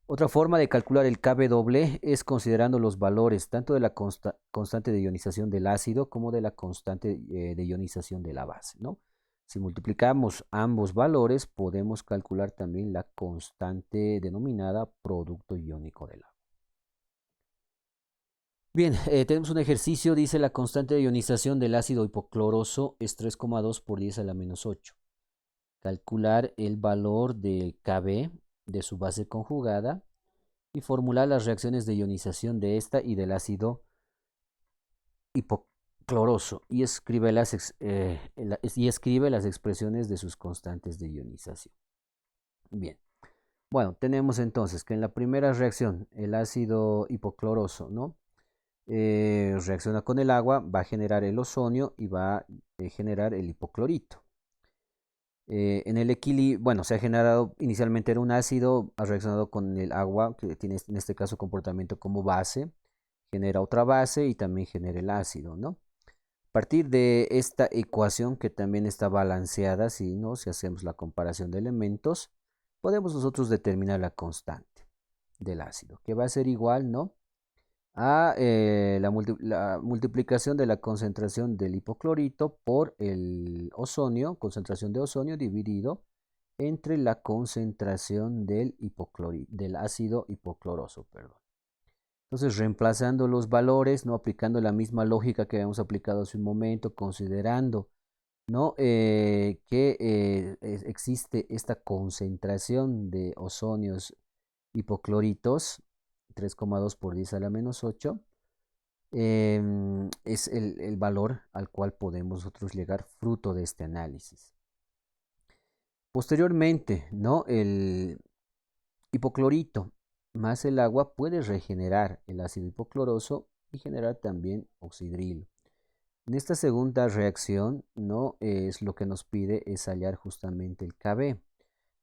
Speaker 1: Otra forma de calcular el Kw es considerando los valores tanto de la constante de ionización del ácido como de la constante de ionización de la base, ¿no? Si multiplicamos ambos valores, podemos calcular también la constante denominada producto iónico del agua. Bien, tenemos un ejercicio, dice la constante de ionización del ácido hipocloroso es 3,2 por 10 a la menos 8. Calcular el valor de Kb de su base conjugada y formular las reacciones de ionización de esta y del ácido hipocloroso y escribe las expresiones de sus constantes de ionización. Bien, bueno, tenemos entonces que en la primera reacción el ácido hipocloroso, ¿no? Reacciona con el agua, va a generar el ozonio y va a generar el hipoclorito. En el equilibrio, bueno, se ha generado, inicialmente era un ácido, ha reaccionado con el agua, que tiene en este caso comportamiento como base, genera otra base y también genera el ácido, ¿no? A partir de esta ecuación que también está balanceada, ¿no? Si hacemos la comparación de elementos, podemos nosotros determinar la constante del ácido, que va a ser igual, ¿no? a la multiplicación de la concentración del hipoclorito por el ozonio, concentración de ozonio dividido entre la concentración del ácido hipocloroso, perdón. Entonces, reemplazando los valores, no aplicando la misma lógica que habíamos aplicado hace un momento, considerando, ¿no? Que existe esta concentración de ozonios hipocloritos, 3,2 por 10 a la menos 8, es el valor al cual podemos nosotros llegar fruto de este análisis. Posteriormente, ¿no? El hipoclorito más el agua puede regenerar el ácido hipocloroso y generar también oxidrilo. En esta segunda reacción, ¿no? Es lo que nos pide es hallar justamente el Kb.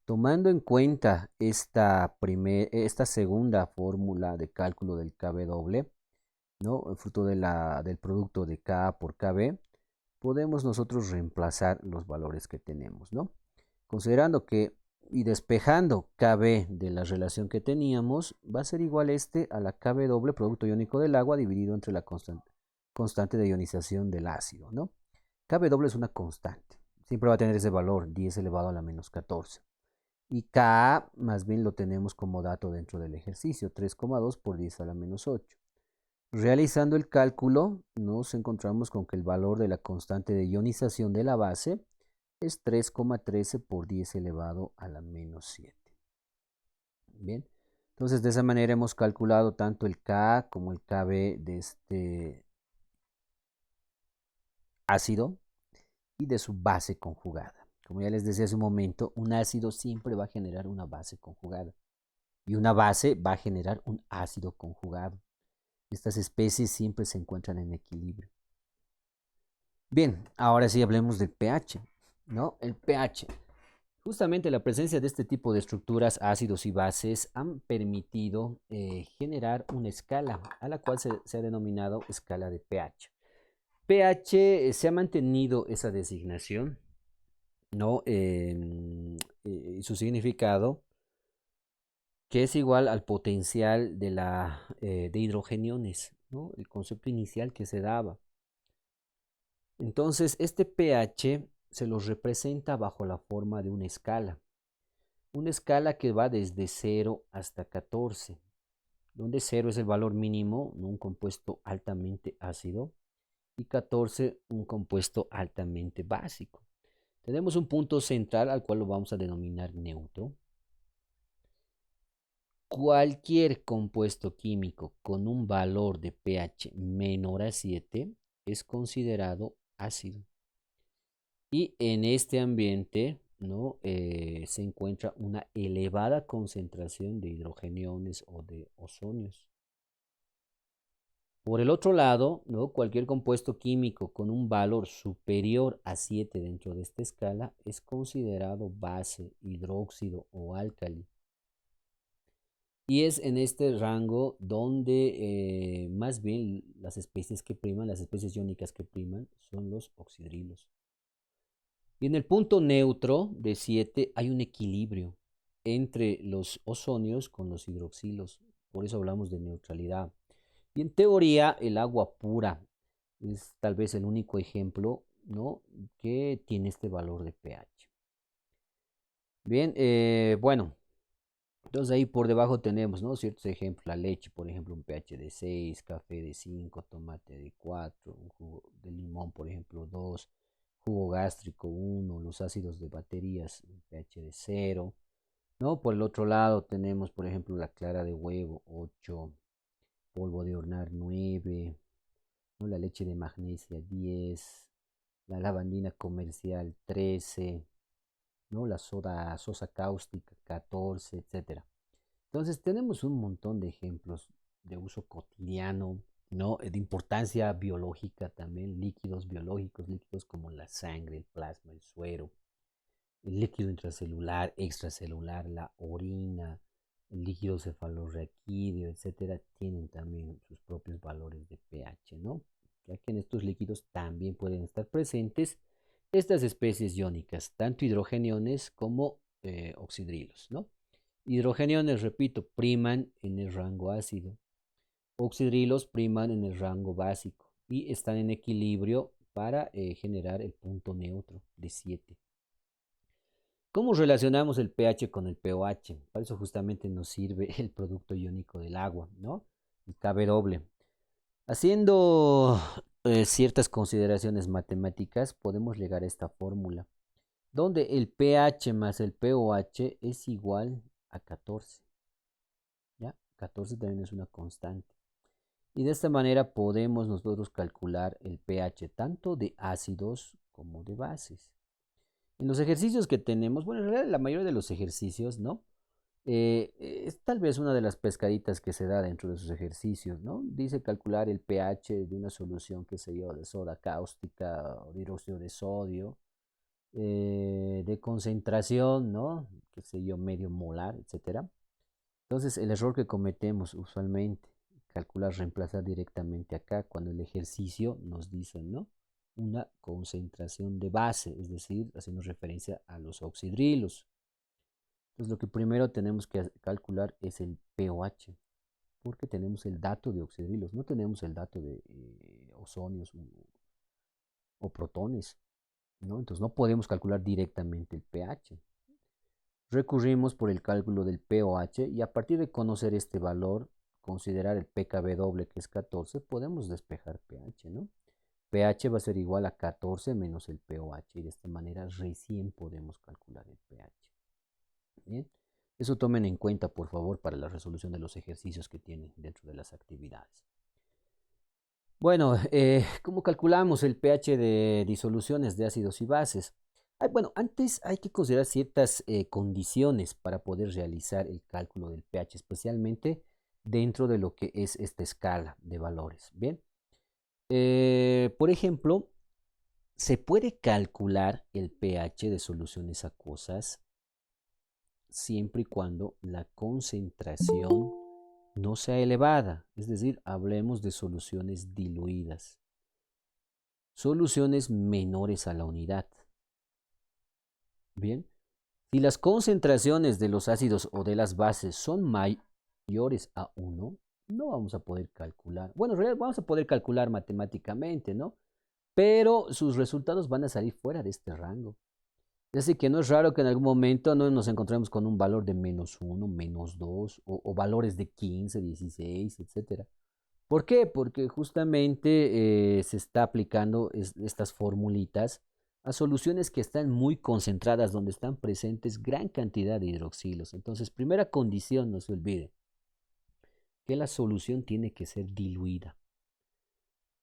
Speaker 1: Tomando en cuenta esta segunda fórmula de cálculo del Kb doble, ¿no? Fruto del producto de Ka por Kb, podemos nosotros reemplazar los valores que tenemos, ¿no? Considerando que y despejando Kb de la relación que teníamos, va a ser igual a la Kb doble producto iónico del agua dividido entre la constante de ionización del ácido, ¿no? Kb doble es una constante, siempre va a tener ese valor, 10 elevado a la menos 14. Y Ka más bien lo tenemos como dato dentro del ejercicio, 3,2 por 10 a la menos 8. Realizando el cálculo, nos encontramos con que el valor de la constante de ionización de la base es 3,13 por 10 elevado a la menos 7. Bien, entonces de esa manera hemos calculado tanto el Ka como el Kb de este ácido y de su base conjugada. Como ya les decía hace un momento, un ácido siempre va a generar una base conjugada y una base va a generar un ácido conjugado. Estas especies siempre se encuentran en equilibrio. Bien, ahora sí hablemos del pH, ¿no? El pH. Justamente la presencia de este tipo de estructuras, ácidos y bases, han permitido generar una escala a la cual se ha denominado escala de pH. pH se ha mantenido esa designación, ¿no? Su significado, que es igual al potencial de hidrogeniones, ¿no? El concepto inicial que se daba. Entonces, este pH se lo representa bajo la forma de una escala. Una escala que va desde 0 hasta 14, donde 0 es el valor mínimo, un compuesto altamente ácido, y 14 un compuesto altamente básico. Tenemos un punto central al cual lo vamos a denominar neutro. Cualquier compuesto químico con un valor de pH menor a 7 es considerado ácido. Y en este ambiente, ¿no? Se encuentra una elevada concentración de hidrogeniones o de ozonios. Por el otro lado, ¿no? Cualquier compuesto químico con un valor superior a 7 dentro de esta escala es considerado base, hidróxido o álcali. Y es en este rango donde más bien las especies que priman, las especies iónicas que priman, son los oxidrilos. Y en el punto neutro de 7 hay un equilibrio entre los ozonios con los hidroxilos. Por eso hablamos de neutralidad. Y en teoría el agua pura es tal vez el único ejemplo, ¿no? Que tiene este valor de pH. Bien, bueno, entonces ahí por debajo tenemos, ¿no? Ciertos ejemplos, la leche, por ejemplo, un pH de 6, café de 5, tomate de 4, un jugo de limón, por ejemplo, 2, jugo gástrico 1, los ácidos de baterías, un pH de 0, ¿no? Por el otro lado tenemos, por ejemplo, la clara de huevo 8, polvo de hornear 9, ¿no? La leche de magnesia 10, la lavandina comercial 13, ¿no? La sosa cáustica 14, etcétera. Entonces tenemos un montón de ejemplos de uso cotidiano, ¿no? De importancia biológica también, líquidos biológicos, líquidos como la sangre, el plasma, el suero, el líquido intracelular, extracelular, la orina, el líquido cefalorraquídeo, etcétera, tienen también sus propios valores de pH, ¿no? Ya que en estos líquidos también pueden estar presentes estas especies iónicas, tanto hidrogeniones como oxidrilos, ¿no? Hidrogeniones, repito, priman en el rango ácido. oxidrilos priman en el rango básico y están en equilibrio para generar el punto neutro de 7. ¿Cómo relacionamos el pH con el pOH? Para eso justamente nos sirve el producto iónico del agua, ¿no? El Kw. Haciendo ciertas consideraciones matemáticas, podemos llegar a esta fórmula, donde el pH más el pOH es igual a 14. ¿Ya? 14 también es una constante. Y de esta manera podemos nosotros calcular el pH tanto de ácidos como de bases. En los ejercicios que tenemos, bueno, en realidad la mayoría de los ejercicios, ¿no? Es tal vez una de las pescaditas que se da dentro de esos ejercicios, ¿no? Dice calcular el pH de una solución, qué sé yo, de soda cáustica o de hidróxido de sodio, de concentración, ¿no? Qué sé yo, medio molar, etcétera. Entonces, el error que cometemos usualmente, calcular, reemplazar directamente acá, cuando el ejercicio nos dice, ¿no? Una concentración de base, es decir, haciendo referencia a los oxidrilos. Entonces, lo que primero tenemos que calcular es el pOH, porque tenemos el dato de oxidrilos, no tenemos el dato de ozonios o protones, ¿no? Entonces, no podemos calcular directamente el pH. Recurrimos por el cálculo del pOH y a partir de conocer este valor, considerar el pKw que es 14, podemos despejar pH, ¿no? pH va a ser igual a 14 menos el pOH y de esta manera recién podemos calcular el pH. Bien, eso tomen en cuenta por favor para la resolución de los ejercicios que tienen dentro de las actividades. Bueno, ¿cómo calculamos el pH de disoluciones de ácidos y bases? Bueno, antes hay que considerar ciertas condiciones para poder realizar el cálculo del pH, especialmente dentro de lo que es esta escala de valores. Bien, por ejemplo, se puede calcular el pH de soluciones acuosas siempre y cuando la concentración no sea elevada, es decir, hablemos de soluciones diluidas, soluciones menores a la unidad. Bien, si las concentraciones de los ácidos o de las bases son mayores a 1, no vamos a poder calcular. Bueno, en realidad vamos a poder calcular matemáticamente, ¿no? Pero sus resultados van a salir fuera de este rango. Así que no es raro que en algún momento no nos encontremos con un valor de -1, -2 o valores de 15, 16, etcétera. ¿Por qué? Porque justamente se está aplicando estas formulitas a soluciones que están muy concentradas, donde están presentes gran cantidad de hidroxilos. Entonces, primera condición, no se olvide, que la solución tiene que ser diluida,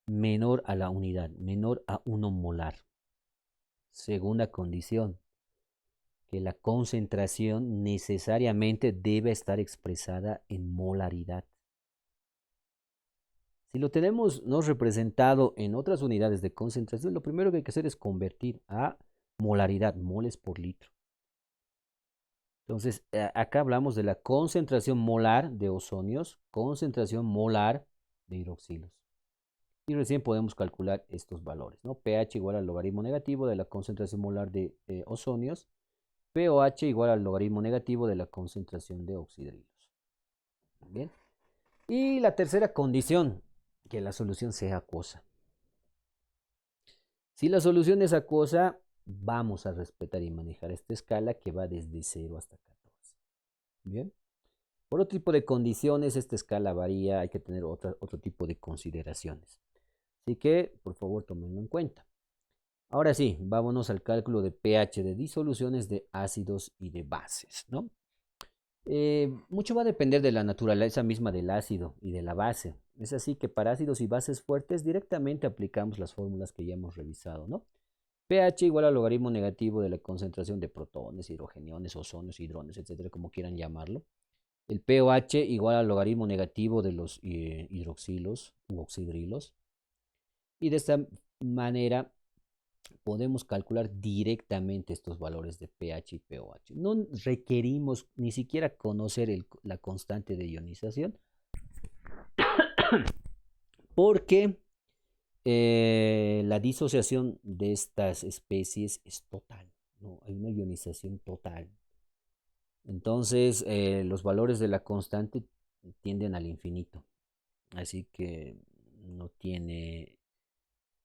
Speaker 1: menor a la unidad, menor a 1 molar. Segunda condición, que la concentración necesariamente debe estar expresada en molaridad. Si lo tenemos no representado en otras unidades de concentración, lo primero que hay que hacer es convertir a molaridad, moles por litro. Entonces, acá hablamos de la concentración molar de ozonios, concentración molar de hidroxilos. Y recién podemos calcular estos valores, ¿no? pH igual al logaritmo negativo de la concentración molar de ozonios, pOH igual al logaritmo negativo de la concentración de oxidrilos. Bien. Y la tercera condición, que la solución sea acuosa. Si la solución es acuosa, vamos a respetar y manejar esta escala que va desde 0 hasta 14. Bien. Por otro tipo de condiciones, esta escala varía, hay que tener otro tipo de consideraciones. Así que, por favor, tómenlo en cuenta. Ahora sí, vámonos al cálculo de pH de disoluciones de ácidos y de bases, ¿no? Mucho va a depender de la naturaleza misma del ácido y de la base. Es así que para ácidos y bases fuertes directamente aplicamos las fórmulas que ya hemos revisado, ¿no? pH igual al logaritmo negativo de la concentración de protones, hidrogeniones, ozonios, hidrones, etcétera, como quieran llamarlo. El pOH igual al logaritmo negativo de los hidroxilos u oxidrilos. Y de esta manera podemos calcular directamente estos valores de pH y pOH. No requerimos ni siquiera conocer la constante de ionización porque la disociación de estas especies es total, ¿no? Hay una ionización total. Entonces, los valores de la constante tienden al infinito. así que no tiene,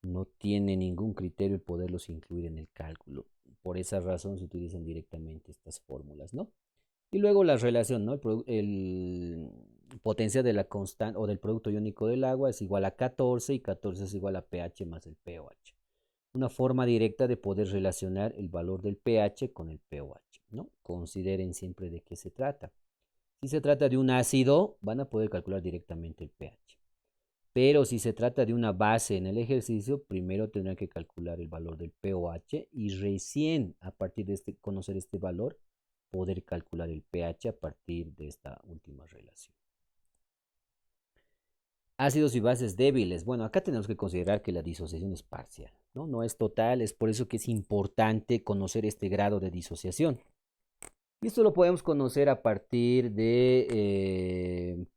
Speaker 1: no tiene ningún criterio el poderlos incluir en el cálculo. Por esa razón se utilizan directamente estas fórmulas, ¿no? Y luego la relación, ¿no? El potencial de la constante o del producto iónico del agua es igual a 14 y 14 es igual a pH más el pOH. Una forma directa de poder relacionar el valor del pH con el pOH, ¿no? Consideren siempre de qué se trata. Si se trata de un ácido, van a poder calcular directamente el pH. Pero si se trata de una base en el ejercicio, primero tendrán que calcular el valor del pOH y recién a partir de conocer este valor, poder calcular el pH a partir de esta última relación. Ácidos y bases débiles. Bueno, acá tenemos que considerar que la disociación es parcial, ¿no? No es total, es por eso que es importante conocer este grado de disociación. Y esto lo podemos conocer a partir de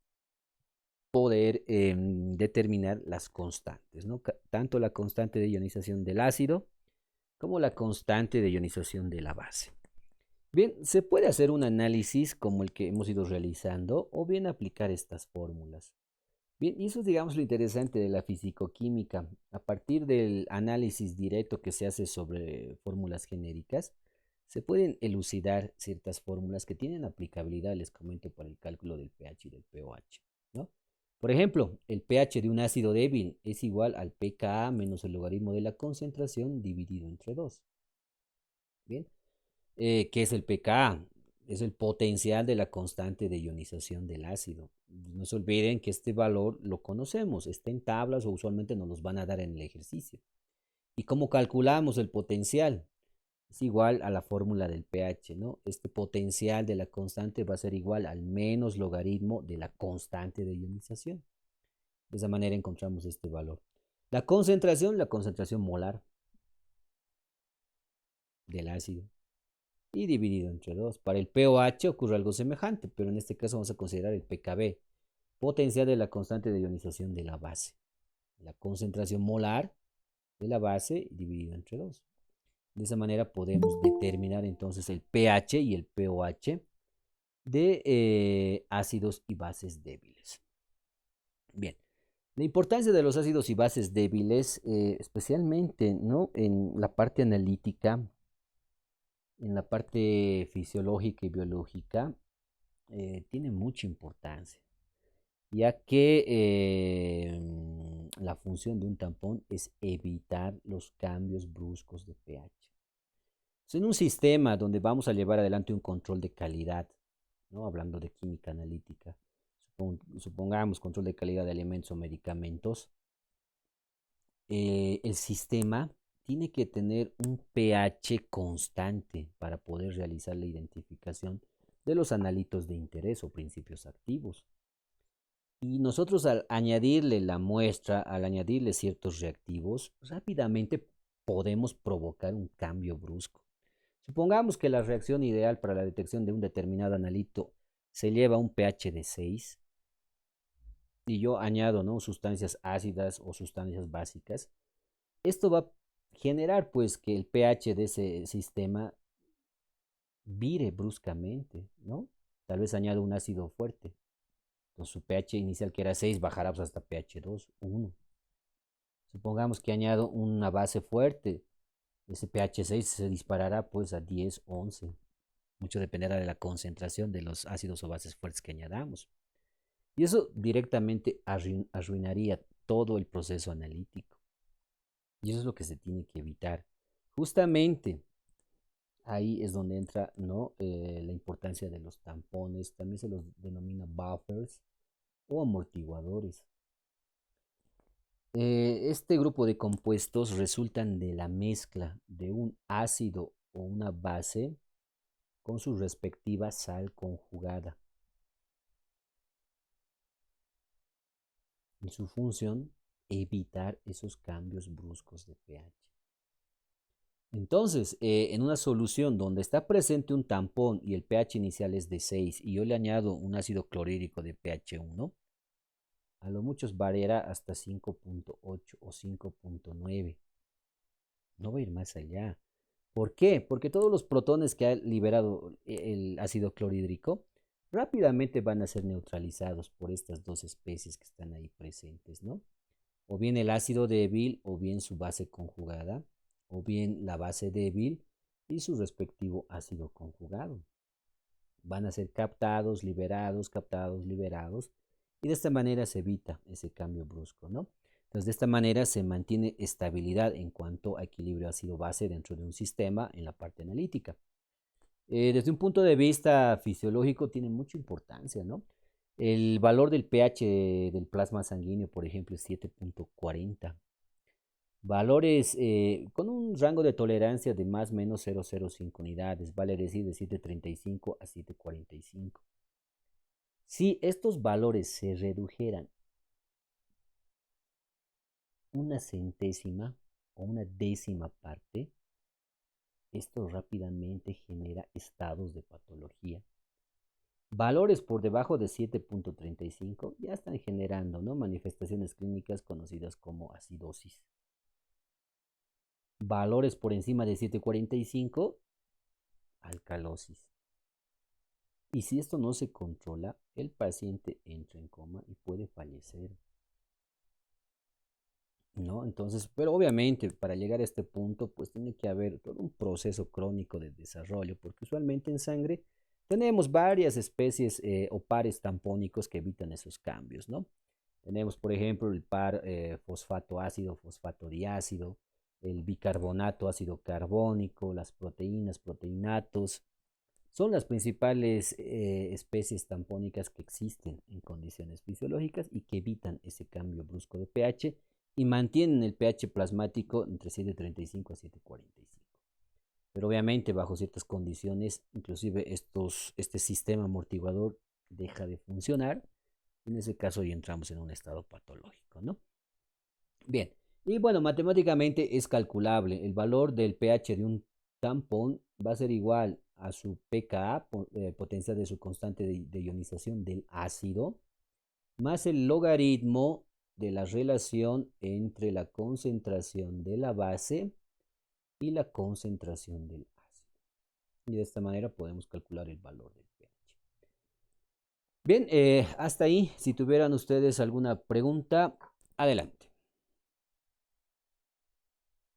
Speaker 1: poder determinar las constantes, ¿no? Tanto la constante de ionización del ácido como la constante de ionización de la base. Bien, se puede hacer un análisis como el que hemos ido realizando o bien aplicar estas fórmulas. Bien, y eso es, digamos, lo interesante de la fisicoquímica. A partir del análisis directo que se hace sobre fórmulas genéricas, se pueden elucidar ciertas fórmulas que tienen aplicabilidad, les comento, para el cálculo del pH y del pOH, ¿no? Por ejemplo, el pH de un ácido débil es igual al pKa menos el logaritmo de la concentración dividido entre 2. Bien, ¿qué es el pKa? Es el potencial de la constante de ionización del ácido. No se olviden que este valor lo conocemos, está en tablas o usualmente nos los van a dar en el ejercicio. ¿Y cómo calculamos el potencial? Es igual a la fórmula del pH, ¿no? Este potencial de la constante va a ser igual al menos logaritmo de la constante de ionización. De esa manera encontramos este valor. La concentración molar del ácido y dividido entre 2. Para el pOH ocurre algo semejante, pero en este caso vamos a considerar el pKb, potencial de la constante de ionización de la base. La concentración molar de la base dividido entre 2. De esa manera podemos determinar entonces el pH y el pOH de ácidos y bases débiles. Bien, la importancia de los ácidos y bases débiles, especialmente, ¿no?, en la parte analítica, en la parte fisiológica y biológica, tiene mucha importancia, ya que la función de un tampón es evitar los cambios bruscos de pH. Entonces, en un sistema donde vamos a llevar adelante un control de calidad, ¿no? Hablando de química analítica, supongamos control de calidad de alimentos o medicamentos, el sistema tiene que tener un pH constante para poder realizar la identificación de los analitos de interés o principios activos. Y nosotros al añadirle la muestra, al añadirle ciertos reactivos, rápidamente podemos provocar un cambio brusco. Supongamos que la reacción ideal para la detección de un determinado analito se lleva a un pH de 6 y yo añado, ¿no?, sustancias ácidas o sustancias básicas. Esto va a generar pues que el pH de ese sistema vire bruscamente, ¿no? Tal vez añado un ácido fuerte. Entonces su pH inicial, que era 6, bajará pues hasta pH 2, 1. Supongamos que añado una base fuerte. Ese pH 6 se disparará pues a 10, 11. Mucho dependerá de la concentración de los ácidos o bases fuertes que añadamos. Y eso directamente arruinaría todo el proceso analítico. Y eso es lo que se tiene que evitar. Justamente ahí es donde entra, ¿no?, la importancia de los tampones. También se los denomina buffers o amortiguadores. Este grupo de compuestos resultan de la mezcla de un ácido o una base con su respectiva sal conjugada. En su función, evitar esos cambios bruscos de pH. Entonces, en una solución donde está presente un tampón y el pH inicial es de 6 y yo le añado un ácido clorhídrico de pH 1, a lo mucho variará hasta 5.8 o 5.9. No va a ir más allá. ¿Por qué? Porque todos los protones que ha liberado el ácido clorhídrico rápidamente van a ser neutralizados por estas dos especies que están ahí presentes, ¿no? O bien el ácido débil, o bien su base conjugada, o bien la base débil y su respectivo ácido conjugado. Van a ser captados, liberados, y de esta manera se evita ese cambio brusco, ¿no? Entonces, de esta manera se mantiene estabilidad en cuanto a equilibrio ácido-base dentro de un sistema en la parte analítica. Desde un punto de vista fisiológico tiene mucha importancia, ¿no? El valor del pH del plasma sanguíneo, por ejemplo, es 7.40. Valores con un rango de tolerancia de más o menos 0,05 unidades, vale decir de 7.35 a 7.45. Si estos valores se redujeran una centésima o una décima parte, esto rápidamente genera estados de patología. Valores por debajo de 7.35 ya están generando, ¿no?, manifestaciones clínicas conocidas como acidosis. Valores por encima de 7.45, alcalosis. Y si esto no se controla, el paciente entra en coma y puede fallecer, ¿no? Entonces, pero obviamente para llegar a este punto, pues tiene que haber todo un proceso crónico de desarrollo, porque usualmente en sangre tenemos varias especies o pares tampónicos que evitan esos cambios, ¿no? Tenemos, por ejemplo, el par fosfato ácido, fosfato diácido, el bicarbonato ácido carbónico, las proteínas, proteinatos. Son las principales especies tampónicas que existen en condiciones fisiológicas y que evitan ese cambio brusco de pH y mantienen el pH plasmático entre 7.35 a 7.45. Pero obviamente bajo ciertas condiciones, inclusive este sistema amortiguador deja de funcionar. En ese caso ya entramos en un estado patológico, ¿no? Bien, y bueno, matemáticamente es calculable. El valor del pH de un tampón va a ser igual a su pKa, potencia de su constante de ionización del ácido, más el logaritmo de la relación entre la concentración de la base y la concentración del ácido. Y de esta manera podemos calcular el valor del pH. Bien, hasta ahí. Si tuvieran ustedes alguna pregunta, adelante.